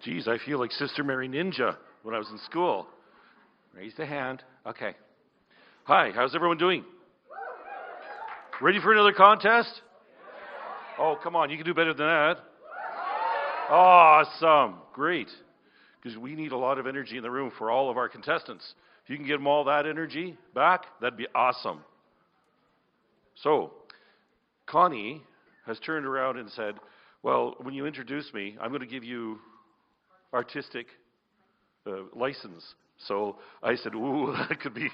Geez, I feel like Sister Mary Ninja when I was in school. Raise the hand. Okay. Hi, how's everyone doing? Ready for another contest? Oh, come on, you can do better than that. Awesome. Great. Because we need a lot of energy in the room for all of our contestants. If you can give them all that energy back, that'd be awesome. So, Connie has turned around and said, well, when you introduce me, I'm going to give you artistic license. So I said, ooh, that could be,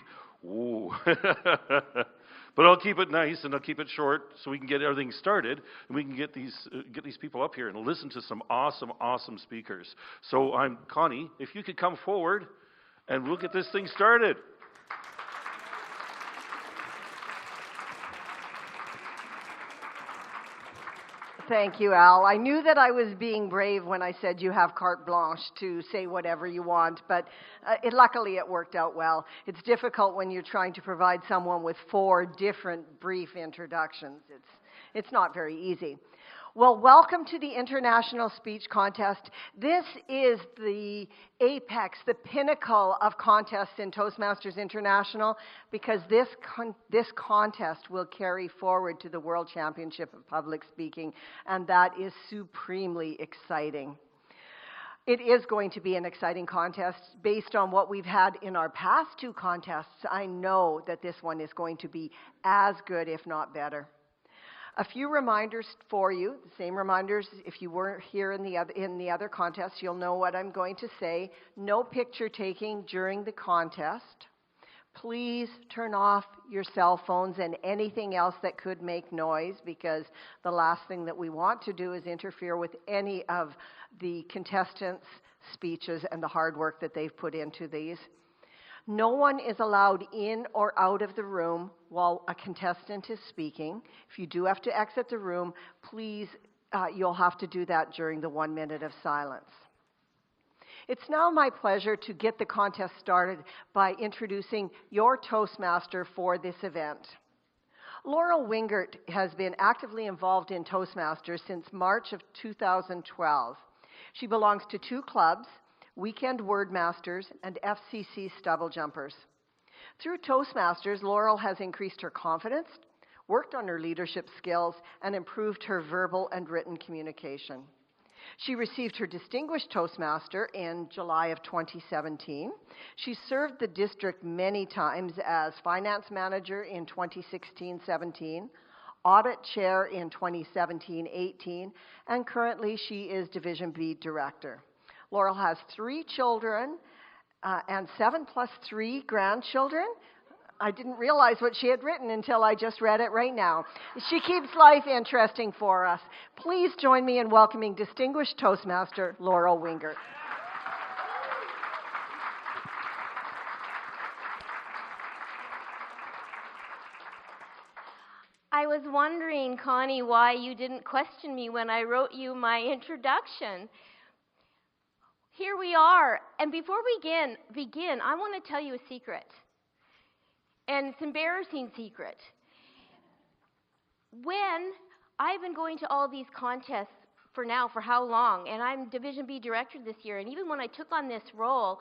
ooh. But I'll keep it nice and I'll keep it short so we can get everything started and we can get these people up here and listen to some awesome speakers. So I'm Connie, if you could come forward and we'll get this thing started. Thank you, Al. I knew that I was being brave when I said you have carte blanche to say whatever you want, but luckily it worked out well. It's difficult when you're trying to provide someone with 4 different brief introductions. It's not very easy. Well, welcome to the International Speech Contest. This is the apex, the pinnacle of contests in Toastmasters International, because this contest will carry forward to the World Championship of Public Speaking, and that is supremely exciting. It is going to be an exciting contest based on what we've had in our past 2 contests. I know that this one is going to be as good, if not better. A few reminders for you, the same reminders if you weren't here in the other contests, you'll know what I'm going to say. No picture taking during the contest. Please turn off your cell phones and anything else that could make noise, because the last thing that we want to do is interfere with any of the contestants' speeches and the hard work that they've put into these. No one is allowed in or out of the room while a contestant is speaking. If you do have to exit the room, please, you'll have to do that during the 1 minute of silence. It's now my pleasure to get the contest started by introducing your Toastmaster for this event. Laurel Wingert has been actively involved in Toastmasters since March of 2012. She belongs to 2 clubs, Weekend Wordmasters, and FCC Stubble Jumpers. Through Toastmasters, Laurel has increased her confidence, worked on her leadership skills, and improved her verbal and written communication. She received her Distinguished Toastmaster in July of 2017. She served the district many times as Finance Manager in 2016-17, Audit Chair in 2017-18, and currently she is Division B Director. Laurel has 3 children and 7 plus 3 grandchildren. I didn't realize what she had written until I just read it right now. She keeps life interesting for us. Please join me in welcoming Distinguished Toastmaster Laurel Wingert. I was wondering, Connie, why you didn't question me when I wrote you my introduction. Here we are, and before we begin, I want to tell you a secret, and it's an embarrassing secret. When I've been going to all these contests for how long, and I'm Division B Director this year, and even when I took on this role,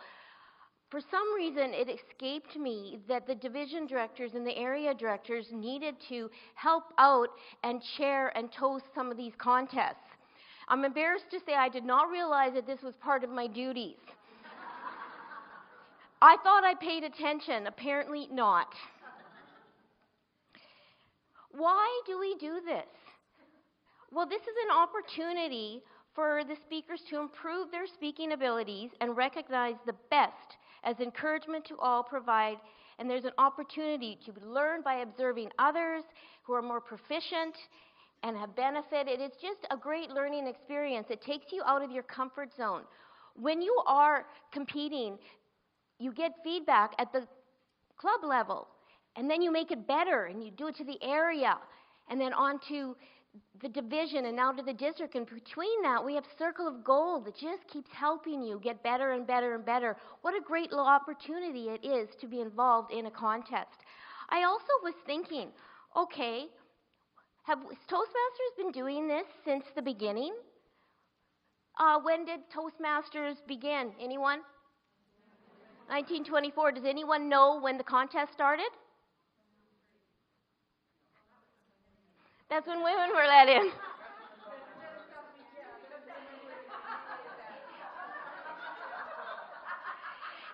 for some reason it escaped me that the division directors and the area directors needed to help out and chair and toast some of these contests. I'm embarrassed to say I did not realize that this was part of my duties. I thought I paid attention. Apparently not. Why do we do this? Well, this is an opportunity for the speakers to improve their speaking abilities and recognize the best as encouragement to all provide. And there's an opportunity to learn by observing others who are more proficient and have benefited. It's just a great learning experience. It takes you out of your comfort zone. When you are competing, you get feedback at the club level, and then you make it better, and you do it to the area, and then on to the division, and now to the district. And between that, we have Circle of Gold that just keeps helping you get better and better and better. What a great opportunity it is to be involved in a contest. I also was thinking, okay, have Toastmasters been doing this since the beginning? When did Toastmasters begin? Anyone? 1924. Does anyone know when the contest started? That's when women were let in.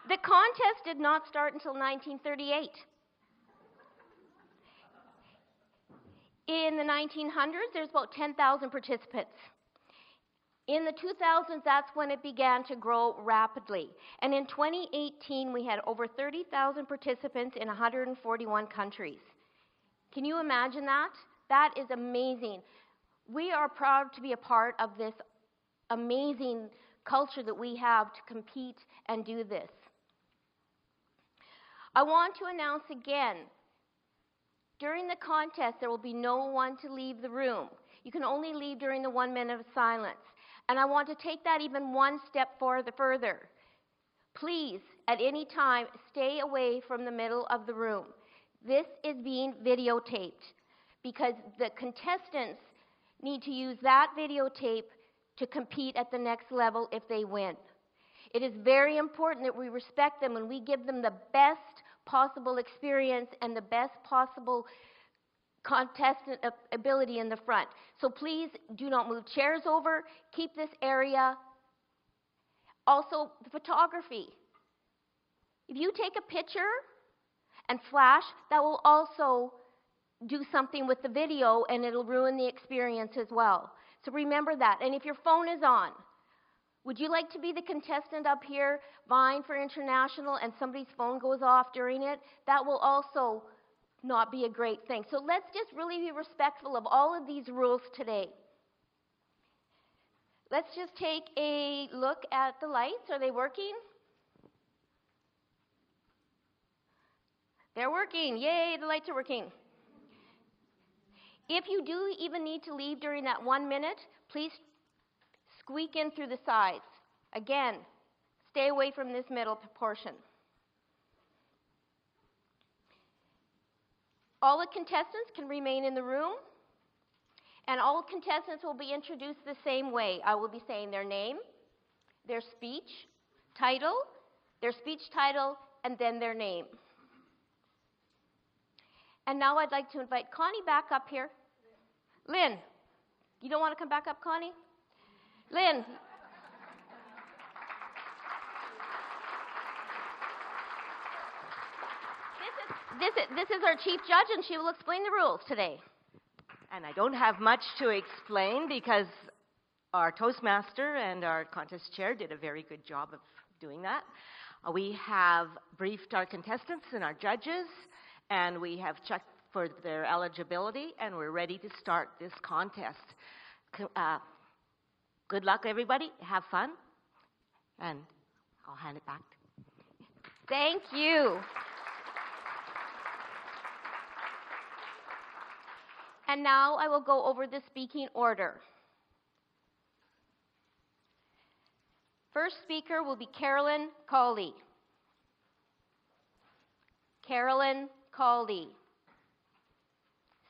The contest did not start until 1938. In the 1900s, there's about 10,000 participants. In the 2000s, that's when it began to grow rapidly. And in 2018, we had over 30,000 participants in 141 countries. Can you imagine that? That is amazing. We are proud to be a part of this amazing culture that we have to compete and do this. I want to announce again, during the contest, there will be no one to leave the room. You can only leave during the 1 minute of silence. And I want to take that even one step further. Please, at any time, stay away from the middle of the room. This is being videotaped because the contestants need to use that videotape to compete at the next level if they win. It is very important that we respect them and we give them the best possible experience and the best possible contestant ability in the front. So please do not move chairs over. Keep this area. Also, the photography. If you take a picture and flash, that will also do something with the video and it'll ruin the experience as well. So remember that. And if your phone is on, would you like to be the contestant up here vying for international and somebody's phone goes off during it? That will also not be a great thing. So let's just really be respectful of all of these rules today. Let's just take a look at the lights. Are they working? They're working. Yay, the lights are working. If you do even need to leave during that 1 minute, please squeak in through the sides. Again, stay away from this middle portion. All the contestants can remain in the room, and all contestants will be introduced the same way. I will be saying their name, their speech title, and then their name. And now I'd like to invite Connie back up here. Lynn, you don't want to come back up, Connie? Lynn. This is our chief judge, and she will explain the rules today. And I don't have much to explain because our Toastmaster and our contest chair did a very good job of doing that. We have briefed our contestants and our judges, and we have checked for their eligibility, and we're ready to start this contest. Good luck, everybody. Have fun. And I'll hand it back. Thank you. And now I will go over the speaking order. First speaker will be Carolyn Caldy. Carolyn Caldy.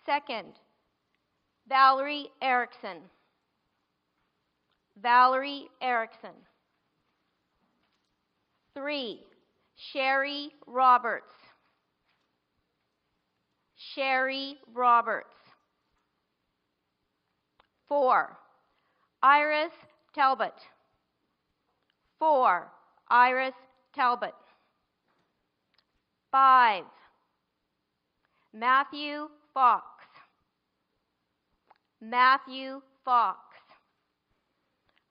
Second, Valerie Erickson. Valerie Erickson. 3, Sherry Roberts. Sherry Roberts. 4, Iris Talbot. 4, Iris Talbot. 5, Matthew Fox. Matthew Fox.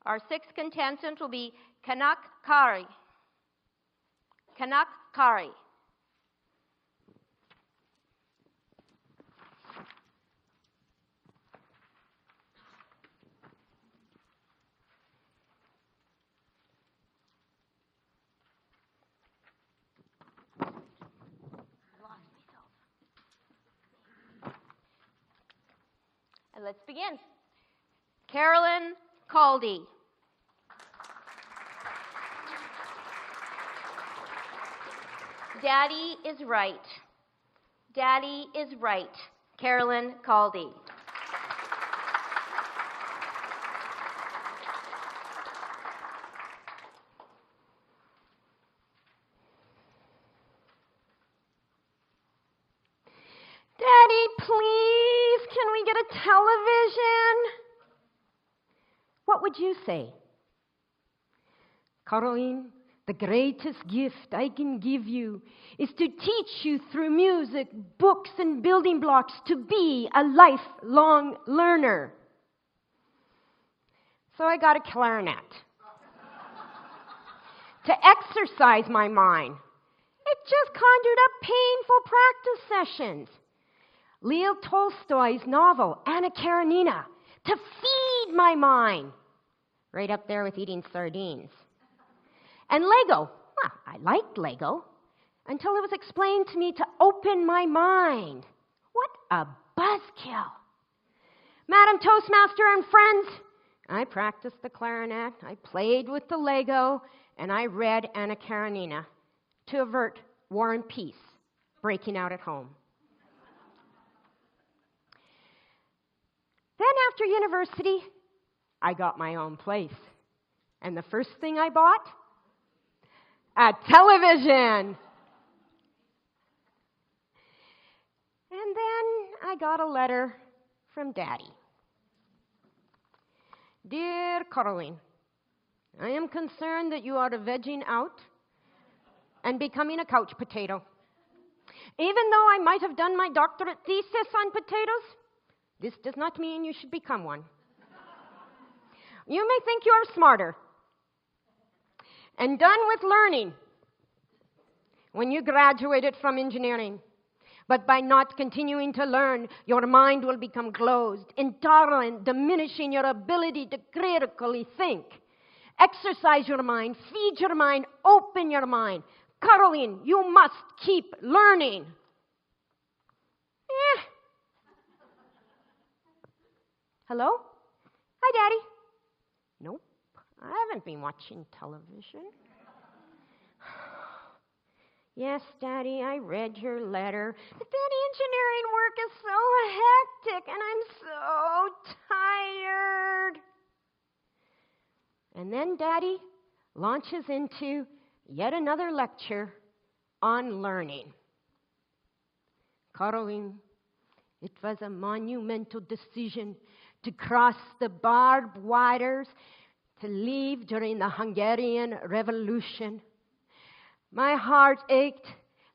Our 6th contestant will be Kanak Kari. Kanak Kari. And let's begin. Carolyn Caldy. Daddy is right. Daddy is right. Carolyn Caldy. please, can we get a television? What would you say? Caroline, the greatest gift I can give you is to teach you through music, books, and building blocks to be a lifelong learner. So I got a clarinet to exercise my mind. It just conjured up painful practice sessions. Leo Tolstoy's novel, Anna Karenina, to feed my mind. Right up there with eating sardines. And Lego. Well, I liked Lego until it was explained to me to open my mind. What a buzzkill. Madam Toastmaster and friends, I practiced the clarinet, I played with the Lego, and I read Anna Karenina to avert war and peace breaking out at home. Then after university, I got my own place. And the first thing I bought? A television. And then I got a letter from Daddy. Dear Caroline, I am concerned that you are vegging out and becoming a couch potato. Even though I might have done my doctorate thesis on potatoes, this does not mean you should become one. You may think you are smarter and done with learning when you graduated from engineering. But by not continuing to learn, your mind will become closed, intolerant, diminishing your ability to critically think. Exercise your mind, feed your mind, open your mind. Caroline, you must keep learning. Hello? Hi, Daddy. Nope, I haven't been watching television. Yes, Daddy, I read your letter. But Daddy, engineering work is so hectic, and I'm so tired. And then Daddy launches into yet another lecture on learning. Caroline, it was a monumental decision to cross the barbed wires, to leave during the Hungarian Revolution. My heart ached.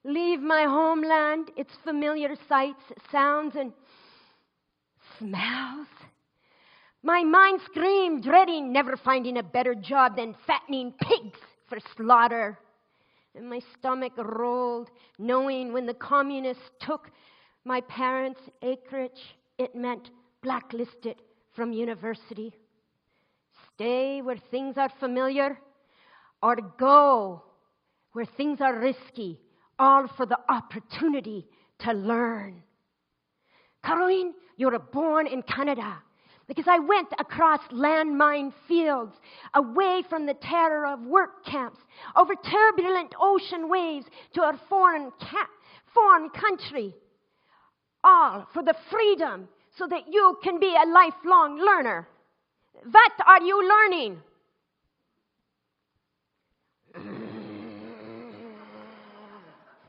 Leave my homeland, its familiar sights, sounds, and smells. My mind screamed, dreading never finding a better job than fattening pigs for slaughter. And my stomach rolled, knowing when the communists took my parents' acreage, it meant blacklisted from university. Stay where things are familiar, or go where things are risky, all for the opportunity to learn. Caroline, you were born in Canada because I went across landmine fields, away from the terror of work camps, over turbulent ocean waves to a foreign country, all for the freedom so that you can be a lifelong learner. What are you learning?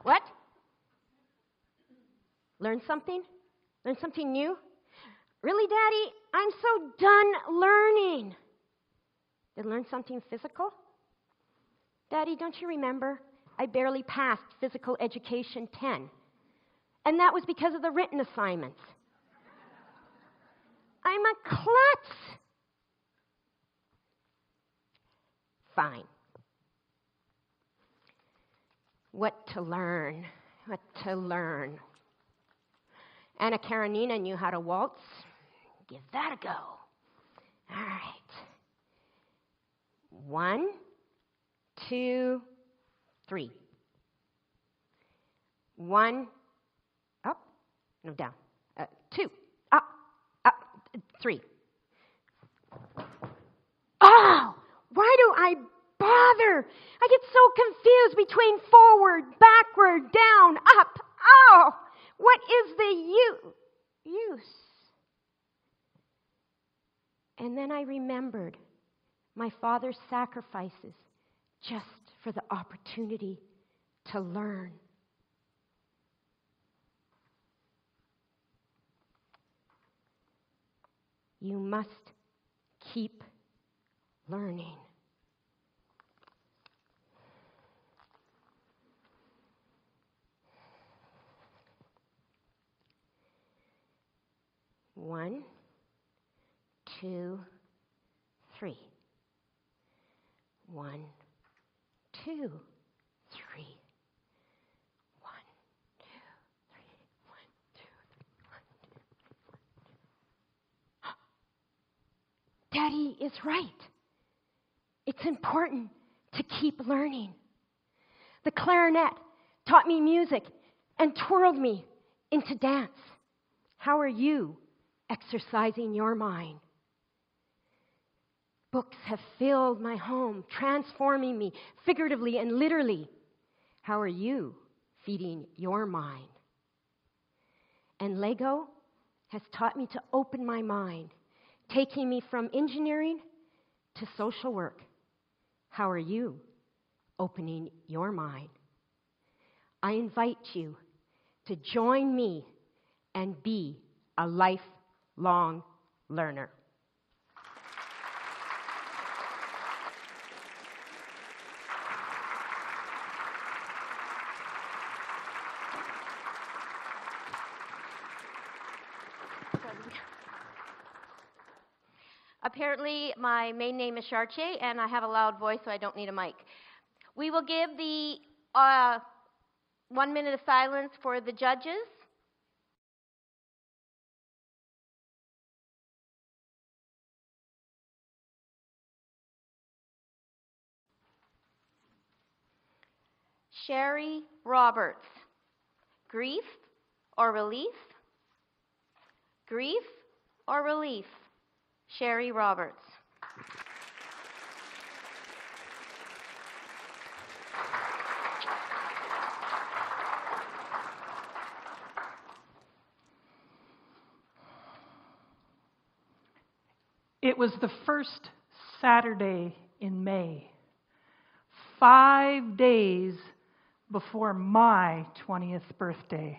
What? Learn something? Learn something new? Really, Daddy? I'm so done learning. Did I learn something physical? Daddy, don't you remember? I barely passed physical education 10. And that was because of the written assignments. I'm a klutz. Fine. What to learn? What to learn? Anna Karenina knew how to waltz. Give that a go. All right. 1, 2, 3. 1, up, no, down. 2, up, 3. Oh, why do I bother? I get so confused between forward, backward, down, up. Oh, what is the use? And then I remembered my father's sacrifices just for the opportunity to learn. You must keep learning. One, two, three. 1, 2, 3. 1, 2, 3. 1, 2, 3. 1, 2, 3. Daddy is right. It's important to keep learning. The clarinet taught me music and twirled me into dance. How are you exercising your mind? Books have filled my home, transforming me figuratively and literally. How are you feeding your mind? And Lego has taught me to open my mind, taking me from engineering to social work. How are you opening your mind? I invite you to join me and be a lifelong learner. Apparently, my main name is Chartier, and I have a loud voice, so I don't need a mic. We will give the 1 minute of silence for the judges. Sherry Roberts. Grief or relief? Grief or relief? Sherry Roberts. It was the first Saturday in May, 5 days before my 20th birthday,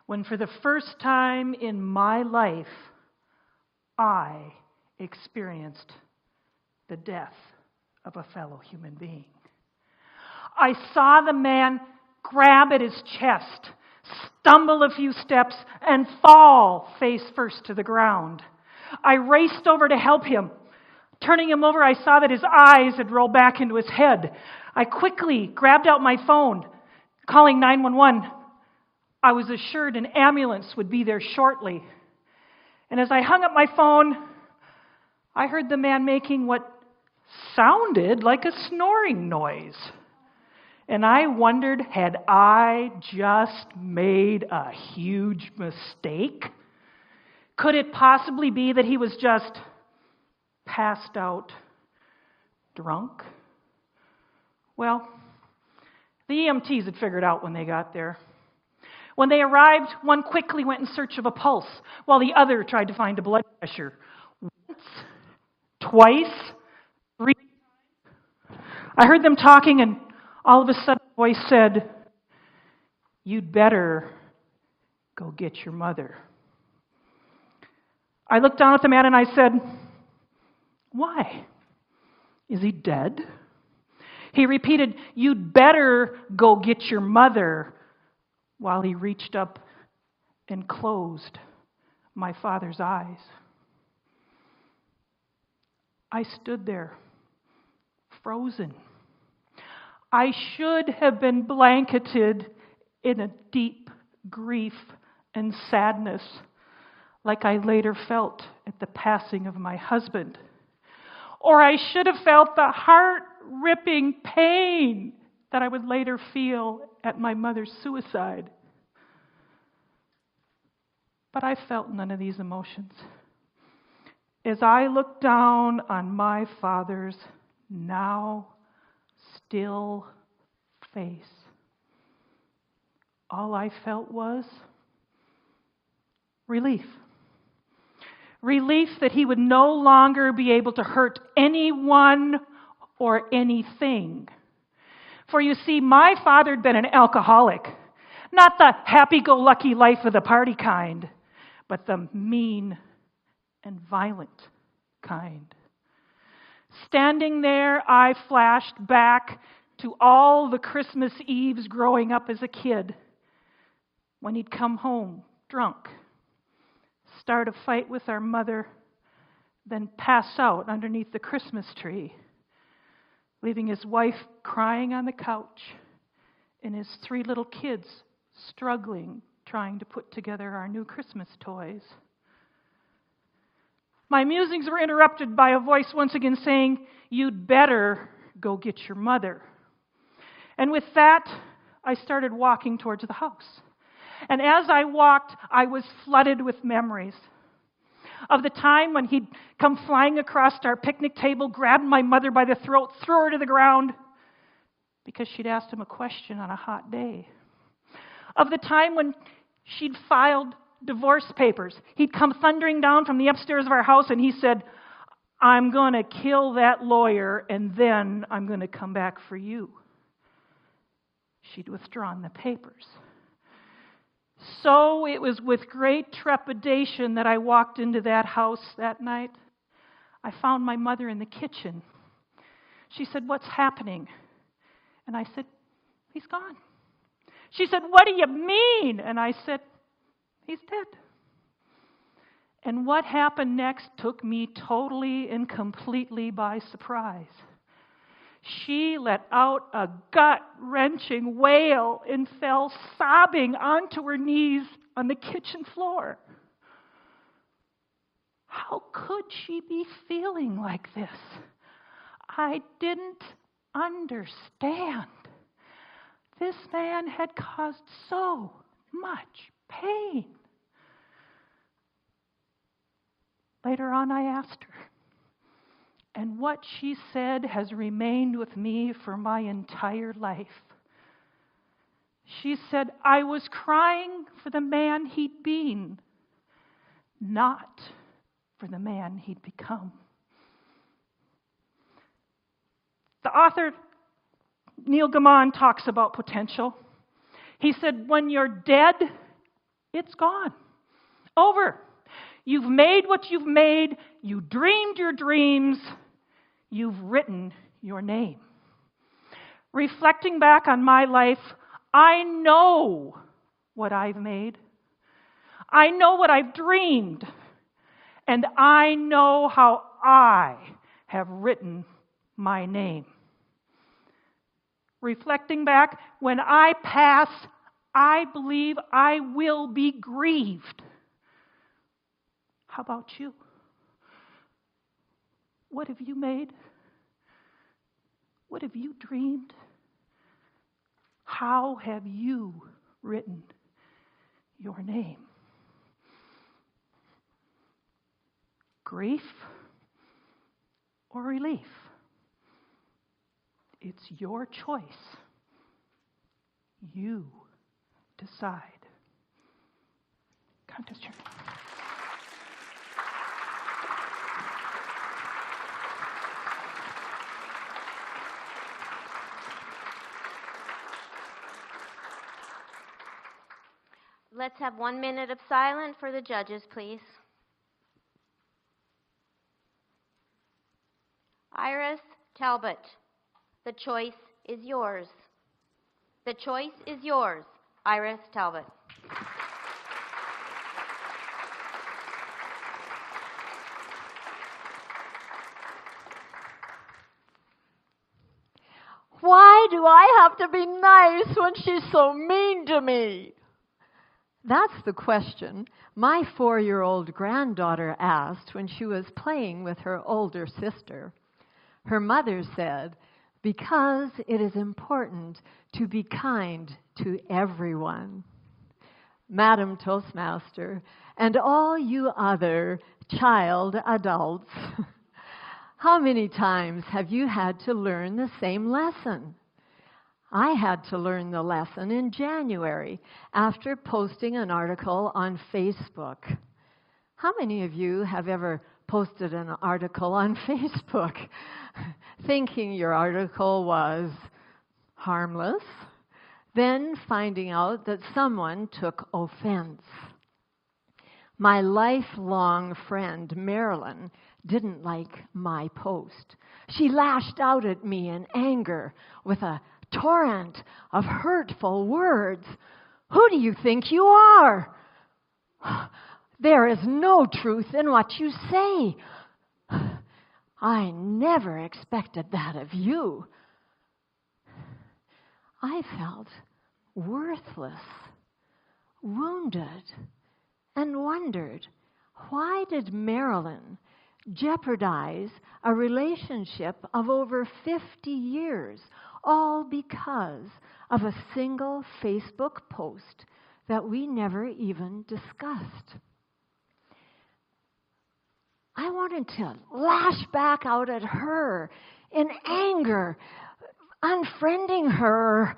when for the first time in my life, I experienced the death of a fellow human being. I saw the man grab at his chest, stumble a few steps, and fall face first to the ground. I raced over to help him. Turning him over, I saw that his eyes had rolled back into his head. I quickly grabbed out my phone, calling 911. I was assured an ambulance would be there shortly. And as I hung up my phone, I heard the man making what sounded like a snoring noise. And I wondered, had I just made a huge mistake? Could it possibly be that he was just passed out drunk? Well, the EMTs had figured out when they got there. When they arrived, one quickly went in search of a pulse, while the other tried to find a blood pressure. Once, twice, 3 times. I heard them talking, and all of a sudden a voice said, "You'd better go get your mother." I looked down at the man and I said, "Why? Is he dead?" He repeated, "You'd better go get your mother," while he reached up and closed my father's eyes. I stood there, frozen. I should have been blanketed in a deep grief and sadness, like I later felt at the passing of my husband. Or I should have felt the heart-ripping pain that I would later feel at my mother's suicide. But I felt none of these emotions. As I looked down on my father's now still face, all I felt was relief. Relief that he would no longer be able to hurt anyone or anything. For you see, my father had been an alcoholic. Not the happy-go-lucky life of the party kind, but the mean and violent kind. Standing there, I flashed back to all the Christmas Eves growing up as a kid, when he'd come home drunk, start a fight with our mother, then pass out underneath the Christmas tree, leaving his wife crying on the couch and his 3 little kids struggling, trying to put together our new Christmas toys. My musings were interrupted by a voice once again saying, "You'd better go get your mother." And with that, I started walking towards the house. And as I walked, I was flooded with memories of the time when he'd come flying across our picnic table, grabbed my mother by the throat, threw her to the ground because she'd asked him a question on a hot day. Of the time when she'd filed divorce papers. He'd come thundering down from the upstairs of our house and he said, "I'm going to kill that lawyer and then I'm going to come back for you." She'd withdrawn the papers. So it was with great trepidation that I walked into that house that night. I found my mother in the kitchen. She said, "What's happening?" And I said, "He's gone." She said, "What do you mean?" And I said, "He's dead." And what happened next took me totally and completely by surprise. She let out a gut-wrenching wail and fell sobbing onto her knees on the kitchen floor. How could she be feeling like this? I didn't understand. This man had caused so much pain. Later on, I asked her, and what she said has remained with me for my entire life. She said, "I was crying for the man he'd been, not for the man he'd become." The author, Neil Gaiman, talks about potential. He said, when you're dead, it's gone. Over. You've made what you've made. You dreamed your dreams. You've written your name. Reflecting back on my life, I know what I've made. I know what I've dreamed. And I know how I have written my name. Reflecting back, when I pass, I believe I will be grieved. How about you? What have you made? What have you dreamed? How have you written your name? Grief or relief? It's your choice. You decide. Contest chair. Let's have 1 minute of silence for the judges, please. Iris Talbot, the choice is yours. The choice is yours, Iris Talbot. Why do I have to be nice when she's so mean to me? That's the question my 4-year-old granddaughter asked when she was playing with her older sister. Her mother said, "Because it is important to be kind to everyone." Madam Toastmaster, and all you other child adults, how many times have you had to learn the same lesson? I had to learn the lesson in January after posting an article on Facebook. How many of you have ever posted an article on Facebook thinking your article was harmless, then finding out that someone took offense? My lifelong friend, Marilyn, didn't like my post. She lashed out at me in anger with a torrent of hurtful words. Who do you think you are? There is no truth in what you say. I never expected that of you. I felt worthless, wounded, and wondered, why did Marilyn jeopardize a relationship of over 50 years, all because of a single Facebook post that we never even discussed? I wanted to lash back out at her in anger, unfriending her.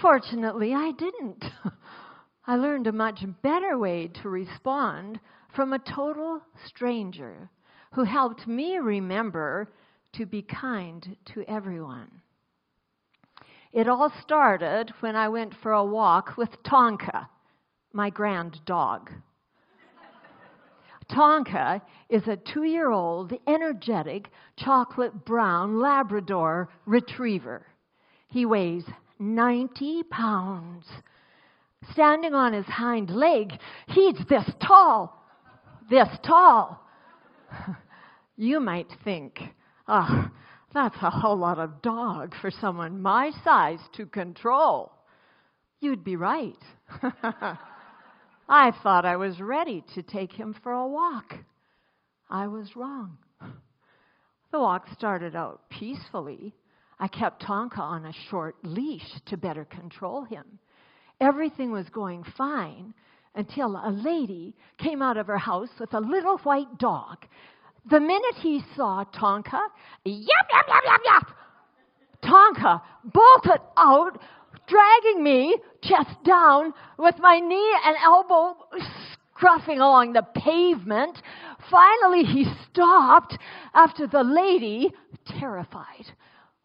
Fortunately, I didn't. I learned a much better way to respond from a total stranger who helped me remember to be kind to everyone. It all started when I went for a walk with Tonka, my grand dog. Tonka is a 2-year-old, energetic, chocolate brown Labrador retriever. He weighs 90 pounds. Standing on his hind leg, he's this tall. This tall. You might think, that's a whole lot of dog for someone my size to control. You'd be right. I thought I was ready to take him for a walk. I was wrong. The walk started out peacefully. I kept Tonka on a short leash to better control him. Everything was going fine until a lady came out of her house with a little white dog. The minute he saw Tonka, yap, yap, yap, yap, yap, Tonka bolted out, dragging me chest down with my knee and elbow scruffing along the pavement. Finally, he stopped after the lady, terrified,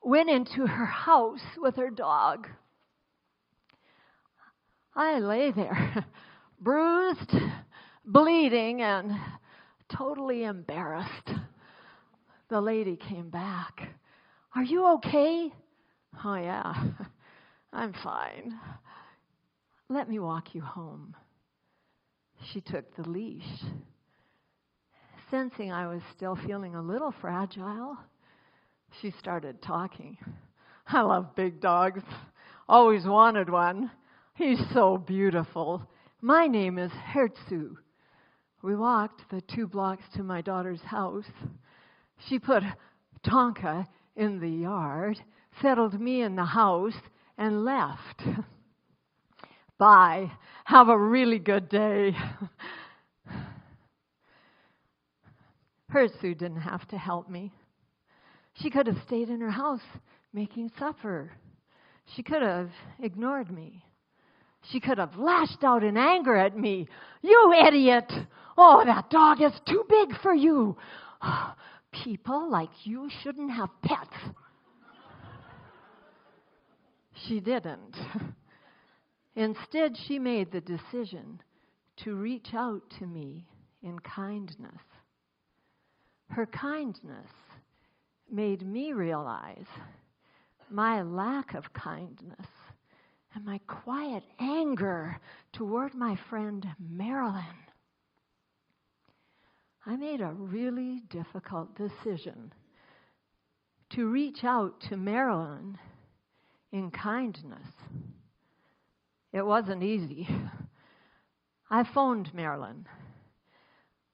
went into her house with her dog. I lay there, bruised, bleeding, and totally embarrassed. The lady came back. Are you okay? Oh, yeah, I'm fine. Let me walk you home. She took the leash. Sensing I was still feeling a little fragile, she started talking. I love big dogs. Always wanted one. He's so beautiful. My name is Hertzu. We walked the 2 blocks to my daughter's house. She put Tonka in the yard, settled me in the house, and left. Bye. Have a really good day. Hertzu didn't have to help me. She could have stayed in her house making supper. She could have ignored me. She could have lashed out in anger at me. You idiot! Oh, that dog is too big for you. People like you shouldn't have pets. She didn't. Instead, she made the decision to reach out to me in kindness. Her kindness made me realize my lack of kindness and my quiet anger toward my friend Marilyn. I made a really difficult decision to reach out to Marilyn in kindness. It wasn't easy. I phoned Marilyn.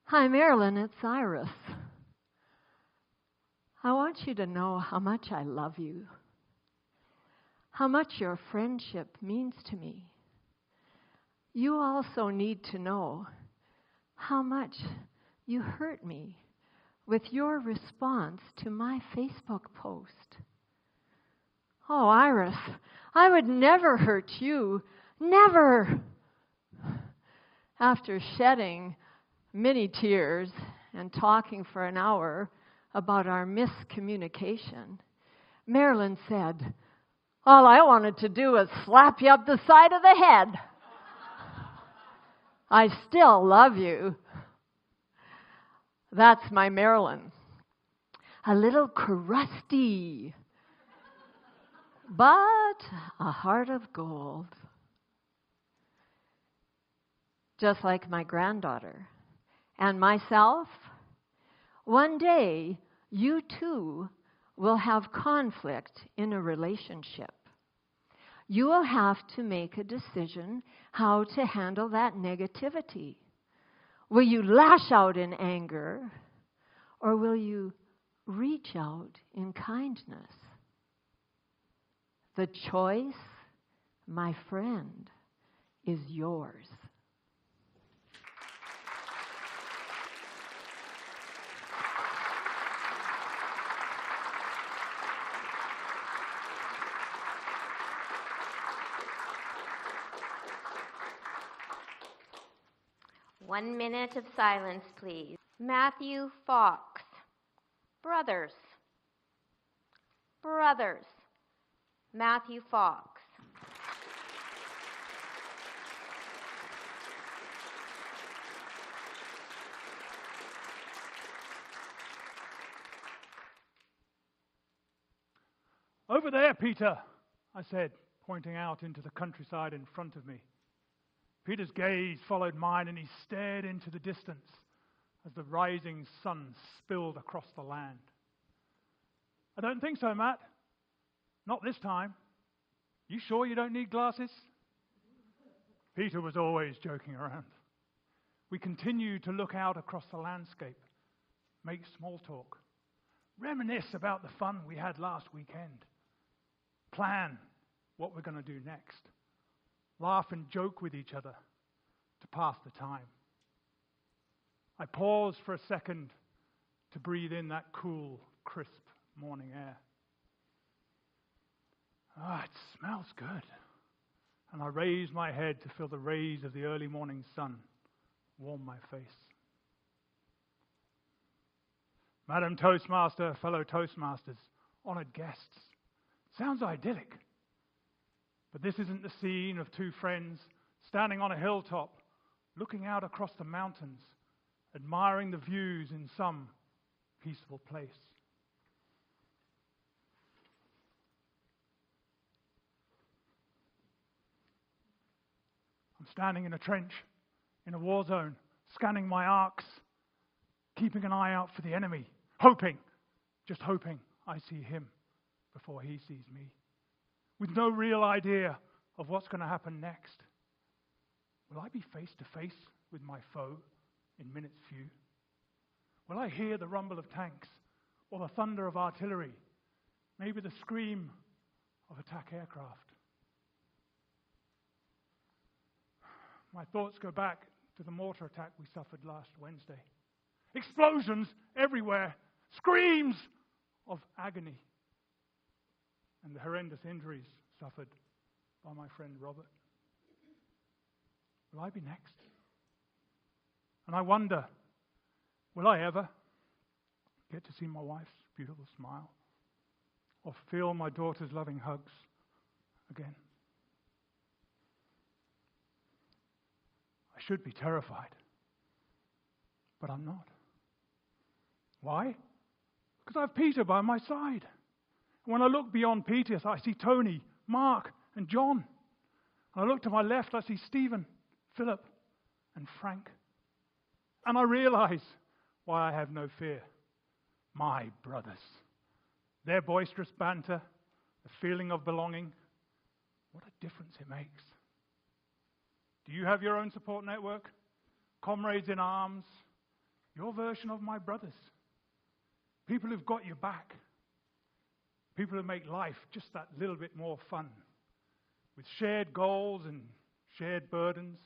Hi, Marilyn, it's Iris. I want you to know how much I love you, how much your friendship means to me. You also need to know how much you hurt me with your response to my Facebook post. Oh, Iris, I would never hurt you. Never. After shedding many tears and talking for an hour about our miscommunication, Marilyn said, all I wanted to do was slap you up the side of the head. I still love you. That's my Marilyn. A little crusty, but a heart of gold. Just like my granddaughter and myself, one day you too will have conflict in a relationship. You will have to make a decision how to handle that negativity. Will you lash out in anger, or will you reach out in kindness? The choice, my friend, is yours. One minute of silence, please. Matthew Fox. Brothers. Brothers. Matthew Fox. Over there, Peter, I said, pointing out into the countryside in front of me. Peter's gaze followed mine, and he stared into the distance as the rising sun spilled across the land. I don't think so, Matt. Not this time. You sure you don't need glasses? Peter was always joking around. We continued to look out across the landscape, make small talk, reminisce about the fun we had last weekend, plan what we're going to do next, laugh and joke with each other to pass the time. I paused for a second to breathe in that cool, crisp morning air. It smells good. And I raised my head to feel the rays of the early morning sun warm my face. Madam Toastmaster, fellow Toastmasters, honored guests. Sounds idyllic. But this isn't the scene of two friends standing on a hilltop, looking out across the mountains, admiring the views in some peaceful place. I'm standing in a trench, in a war zone, scanning my arcs, keeping an eye out for the enemy, hoping, just hoping I see him before he sees me, with no real idea of what's going to happen next. Will I be face to face with my foe in minutes few? Will I hear the rumble of tanks or the thunder of artillery, maybe the scream of attack aircraft? My thoughts go back to the mortar attack we suffered last Wednesday. Explosions everywhere, screams of agony, and the horrendous injuries suffered by my friend Robert. Will I be next? And I wonder, will I ever get to see my wife's beautiful smile or feel my daughter's loving hugs again? I should be terrified, but I'm not. Why? Because I have Peter by my side. When I look beyond Peter, I see Tony, Mark, and John. And I look to my left, I see Stephen, Philip, and Frank. And I realize why I have no fear. My brothers. Their boisterous banter, the feeling of belonging, what a difference it makes. Do you have your own support network? Comrades in arms? Your version of my brothers? People who've got your back. People who make life just that little bit more fun. With shared goals and shared burdens.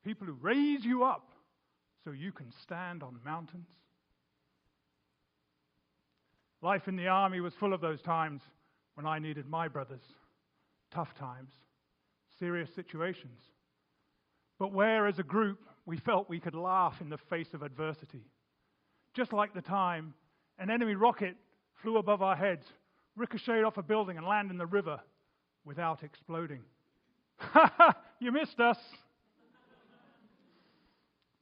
People who raise you up so you can stand on mountains. Life in the army was full of those times when I needed my brothers. Tough times. Serious situations. But where as a group we felt we could laugh in the face of adversity. Just like the time an enemy rocket flew above our heads, ricocheted off a building and landed in the river without exploding. Ha ha! You missed us!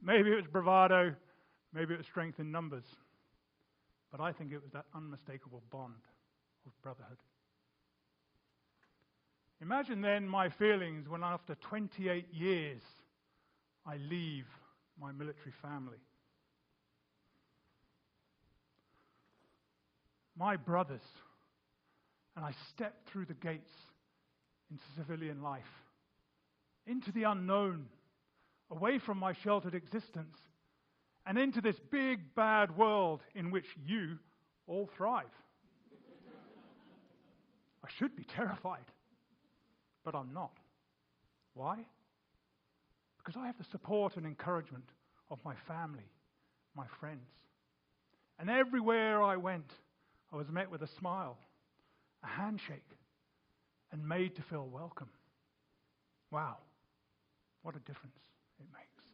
Maybe it was bravado, maybe it was strength in numbers. But I think it was that unmistakable bond of brotherhood. Imagine then my feelings when after 28 years I leave my military family. My brothers, and I step through the gates into civilian life, into the unknown, away from my sheltered existence, and into this big, bad world in which you all thrive. I should be terrified, but I'm not. Why? Because I have the support and encouragement of my family, my friends. And everywhere I went, I was met with a smile, a handshake, and made to feel welcome. Wow, what a difference it makes.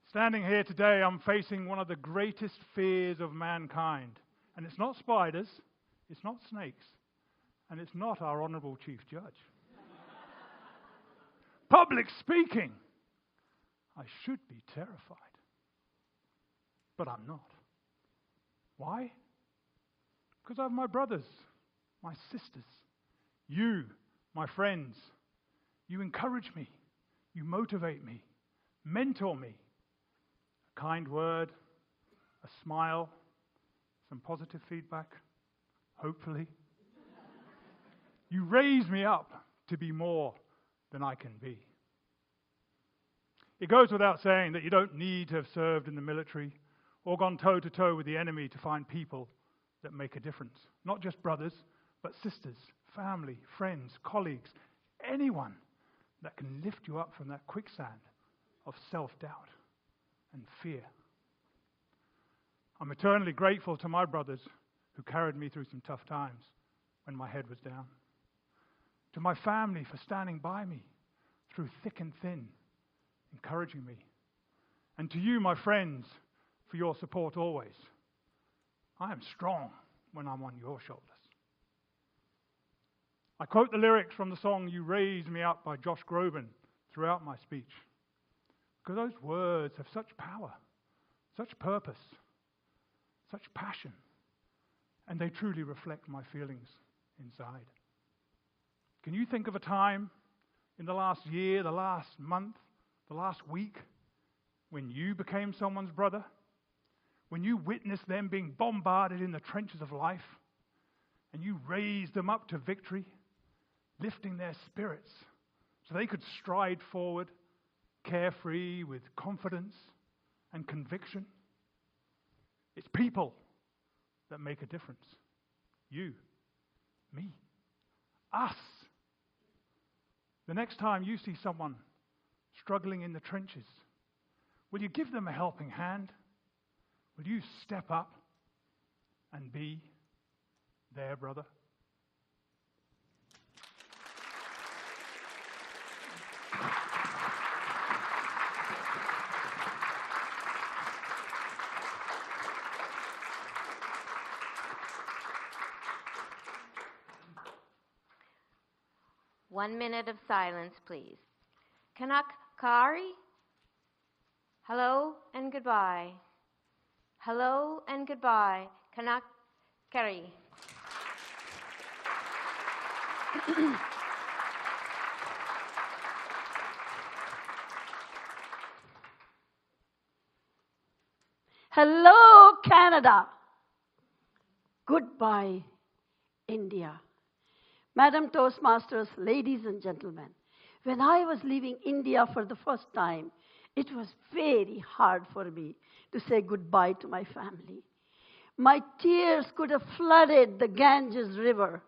Standing here today, I'm facing one of the greatest fears of mankind. And it's not spiders, it's not snakes, and it's not our Honourable Chief Judge. Public speaking. I should be terrified, but I'm not. Why? Because I have my brothers, my sisters, you, my friends. You encourage me, you motivate me, mentor me. A kind word, a smile, some positive feedback, hopefully. You raise me up to be more than I can be. It goes without saying that you don't need to have served in the military or gone toe-to-toe with the enemy to find people that make a difference. Not just brothers, but sisters, family, friends, colleagues, anyone that can lift you up from that quicksand of self-doubt and fear. I'm eternally grateful to my brothers who carried me through some tough times when my head was down. To my family for standing by me through thick and thin, encouraging me. And to you, my friends, for your support always. I am strong when I'm on your shoulders. I quote the lyrics from the song You Raise Me Up by Josh Groban throughout my speech, because those words have such power, such purpose, such passion, and they truly reflect my feelings inside. Can you think of a time in the last year, the last month, the last week, when you became someone's brother? When you witnessed them being bombarded in the trenches of life, and you raised them up to victory, lifting their spirits so they could stride forward, carefree, with confidence and conviction? It's people that make a difference. You, me, us. The next time you see someone struggling in the trenches, will you give them a helping hand? Will you step up and be their brother? One minute of silence, please. Kanak Kari. Hello and goodbye. Hello and goodbye. Kanak Kari. Hello, Canada. Goodbye, India. Madam Toastmasters, ladies and gentlemen, when I was leaving India for the first time, it was very hard for me to say goodbye to my family. My tears could have flooded the Ganges River.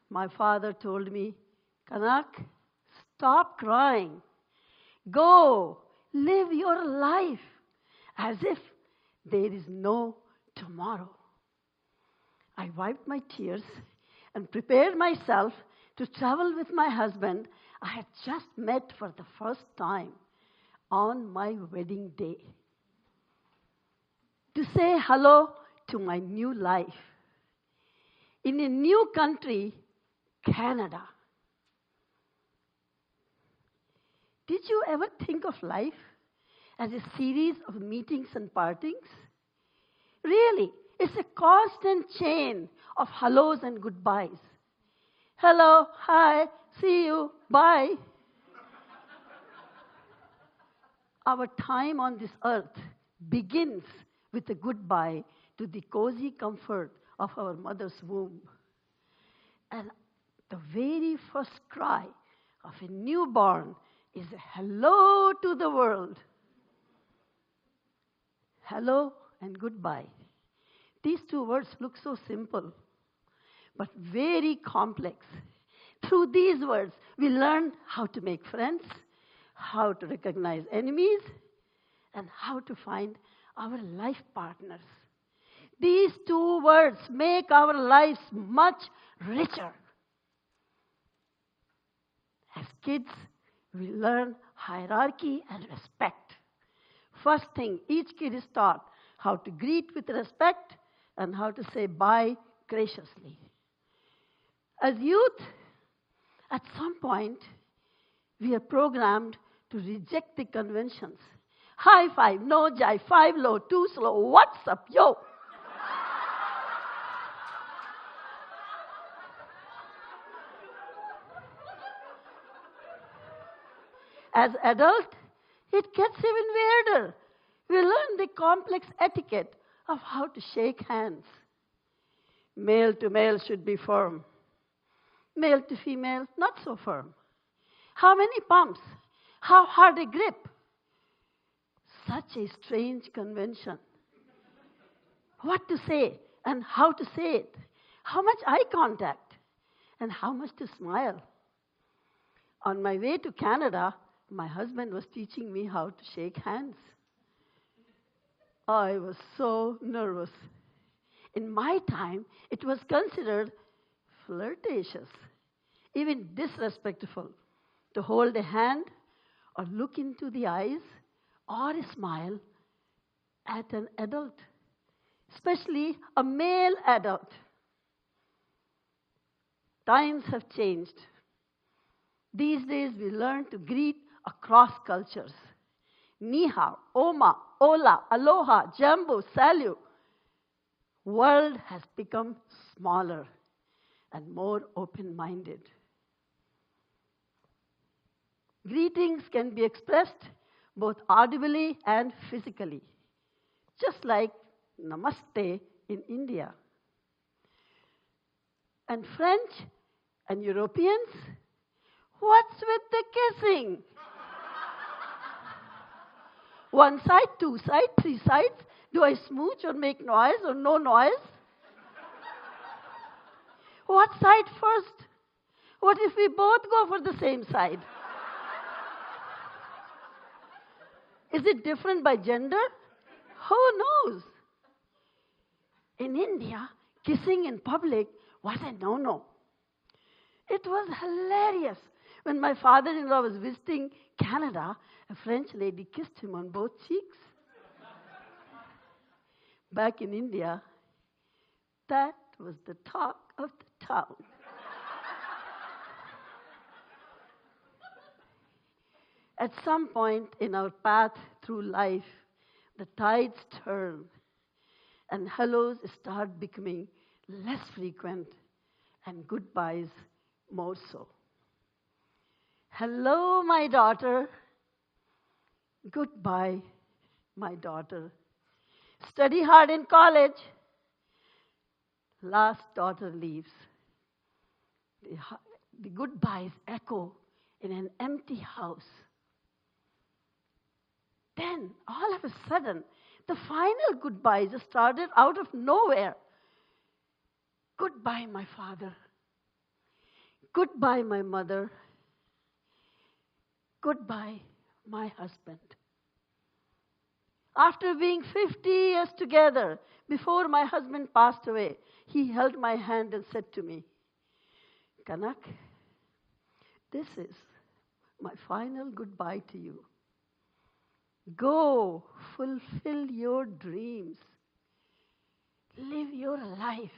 My father told me, Kanak, stop crying. Go, live your life as if there is no tomorrow. I wiped my tears and prepared myself to travel with my husband I had just met for the first time on my wedding day. To say hello to my new life in a new country, Canada. Did you ever think of life as a series of meetings and partings? Really, it's a constant chain of hellos and goodbyes. Hello, hi, see you, bye. Our time on this earth begins with a goodbye to the cozy comfort of our mother's womb. And the very first cry of a newborn is a hello to the world. Hello and goodbye. These two words look so simple, but very complex. Through these words, we learn how to make friends, how to recognize enemies, and how to find our life partners. These two words make our lives much richer. As kids, we learn hierarchy and respect. First thing, each kid is taught how to greet with respect and how to say bye graciously. As youth, at some point, we are programmed to reject the conventions. High five, no jive, 5 low, 2 slow, what's up, yo? As adult, it gets even weirder. We learn the complex etiquette of how to shake hands. Male to male should be firm. Male to female, not so firm. How many pumps? How hard a grip? Such a strange convention. What to say and how to say it. How much eye contact and how much to smile. On my way to Canada, my husband was teaching me how to shake hands. I was so nervous. In my time, it was considered flirtatious, even disrespectful, to hold a hand or look into the eyes or smile at an adult, especially a male adult. Times have changed. These days, we learn to greet across cultures. Ni hao, oma, hola, aloha, jambo, salut. World has become smaller and more open-minded. Greetings can be expressed both audibly and physically, just like namaste in India. And French and Europeans, what's with the kissing? One side, two side, three sides. Do I smooch or make noise or no noise? What side first? What if we both go for the same side? Is it different by gender? Who knows? In India, kissing in public was a no-no. It was hilarious. When my father-in-law was visiting Canada, a French lady kissed him on both cheeks. Back in India, that was the talk of the town. At some point in our path through life, the tides turn and hellos start becoming less frequent and goodbyes more so. Hello, my daughter. Goodbye, my daughter. Study hard in college. Last daughter leaves. The goodbyes echo in an empty house. Then, all of a sudden, the final goodbyes started out of nowhere. Goodbye, my father. Goodbye, my mother. Goodbye, my husband. After being 50 years together, before my husband passed away, he held my hand and said to me, Kanak, this is my final goodbye to you. Go, fulfill your dreams. Live your life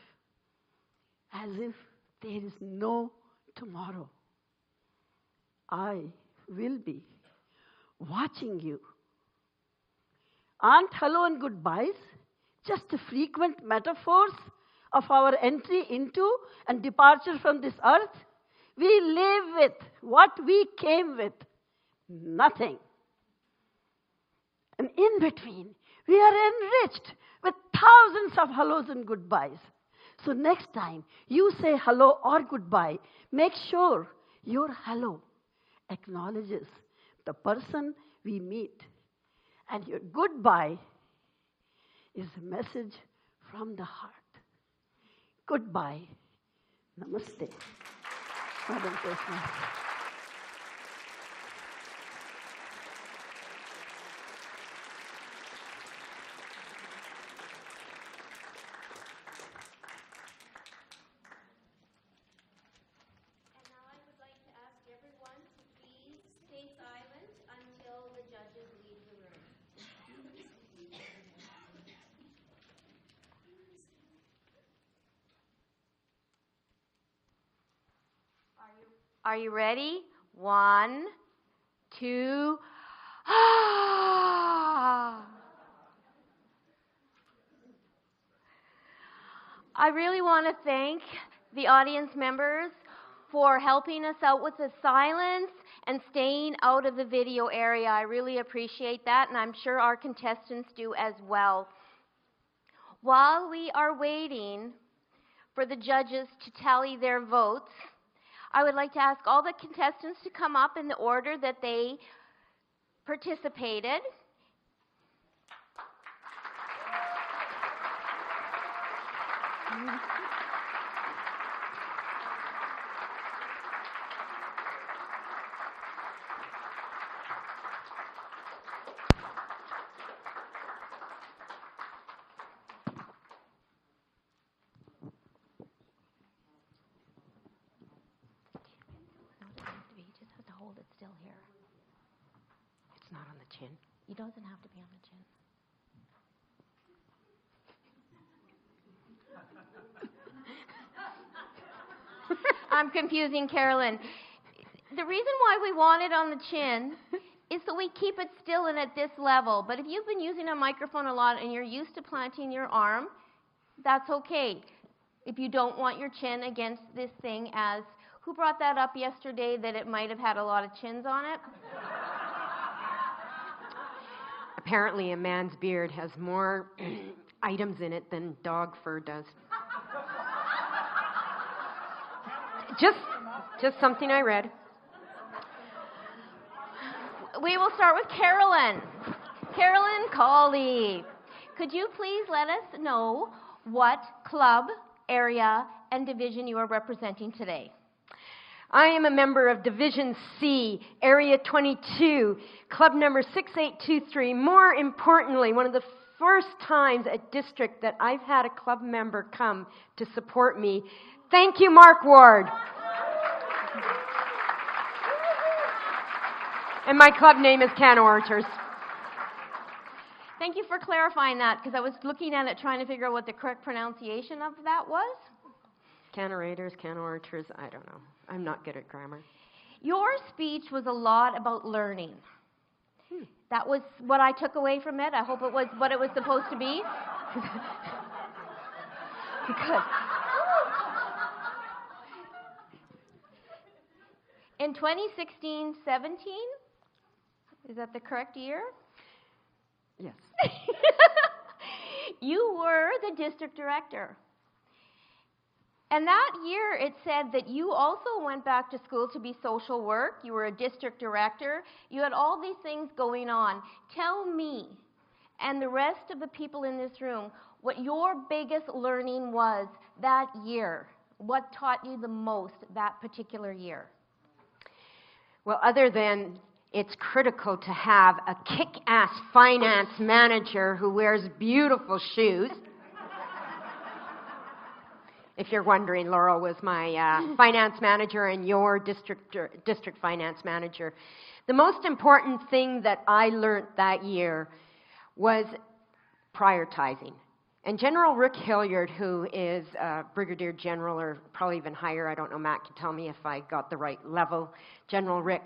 as if there is no tomorrow. I will be watching you. Aren't hello and goodbyes just the frequent metaphors of our entry into and departure from this earth? We live with what we came with, nothing. And in between, we are enriched with thousands of hellos and goodbyes. So next time you say hello or goodbye, make sure your hello acknowledges the person we meet. And your goodbye is a message from the heart. Goodbye. Namaste. Madam Toastmaster. Are you ready? 1, 2, ah! I really want to thank the audience members for helping us out with the silence and staying out of the video area. I really appreciate that, and I'm sure our contestants do as well. While we are waiting for the judges to tally their votes, I would like to ask all the contestants to come up in the order that they participated. You just have to hold it still here. It's not on the chin. It doesn't have to be on the chin. I'm confusing Carolyn. The reason why we want it on the chin is so we keep it still and at this level. But if you've been using a microphone a lot and you're used to planting your arm, that's okay. If you don't want your chin against this thing, as who brought that up yesterday, that it might have had a lot of chins on it? Apparently a man's beard has more items in it than dog fur does. Just something I read. We will start with Carolyn. Carolyn Cawley. Could you please let us know what club, area, and division you are representing today? I am a member of Division C, Area 22, Club number 6823. More importantly, one of the first times at district that I've had a club member come to support me. Thank you, Mark Ward. And my club name is Can Orators. Thank you for clarifying that, because I was looking at it trying to figure out what the correct pronunciation of that was. Can Orators, Can Orators, I don't know. I'm not good at grammar. Your speech was a lot about learning. That was what I took away from it. I hope it was what it was supposed to be. Good. In 2016-17, is that the correct year? Yes. You were the district director. And that year it said that you also went back to school to be social work. You were a district director. You had all these things going on. Tell me and the rest of the people in this room what your biggest learning was that year. What taught you the most that particular year? Well, other than it's critical to have a kick-ass finance manager who wears beautiful shoes. If you're wondering, Laurel was my finance manager and your district finance manager. The most important thing that I learned that year was prioritizing. And General Rick Hilliard, who is Brigadier General, or probably even higher, I don't know, Matt can tell me if I got the right level, General Rick,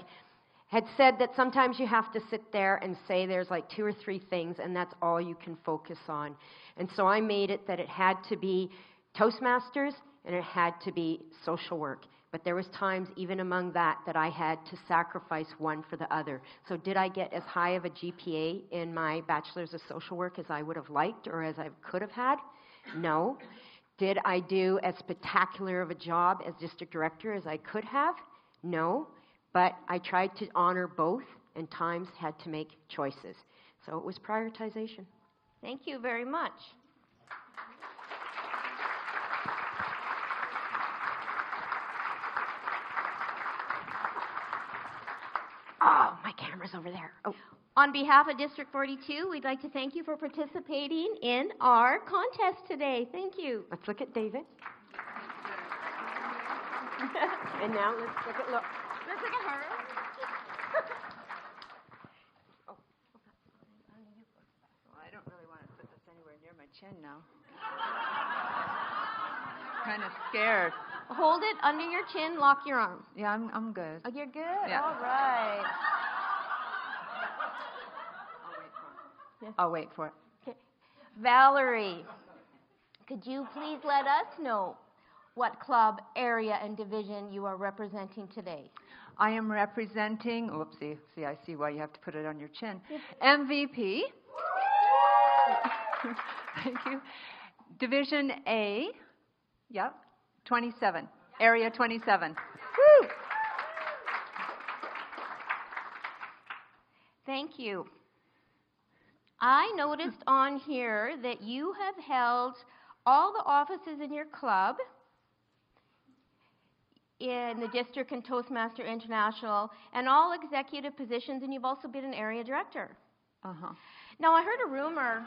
had said that sometimes you have to sit there and say there's like 2 or 3 things, and that's all you can focus on. And so I made it that it had to be Toastmasters and it had to be social work. But there was times, even among that I had to sacrifice one for the other. So did I get as high of a GPA in my Bachelor's of Social Work as I would have liked or as I could have had? No. Did I do as spectacular of a job as district director as I could have? No. But I tried to honor both, and times had to make choices. So it was prioritization. Thank you very much. Oh, my camera's over there. Oh. On behalf of District 42, we'd like to thank you for participating in our contest today. Thank you. Let's look at David. And now let's look at Let's look at her. I don't really want to put this anywhere near my chin now. Kind of scared. Hold it under your chin, lock your arm. Yeah, I'm good. Oh, you're good? Yeah. All right. I'll wait for it. Okay. Valerie, could you please let us know what club, area, and division you are representing today? I am representing, oopsie, see, I see why you have to put it on your chin. MVP. Thank you. Division A, yep, 27, area 27. Woo! Thank you. I noticed on here that you have held all the offices in your club in the district and Toastmaster International and all executive positions, and you've also been an area director. Uh-huh. Now, I heard a rumor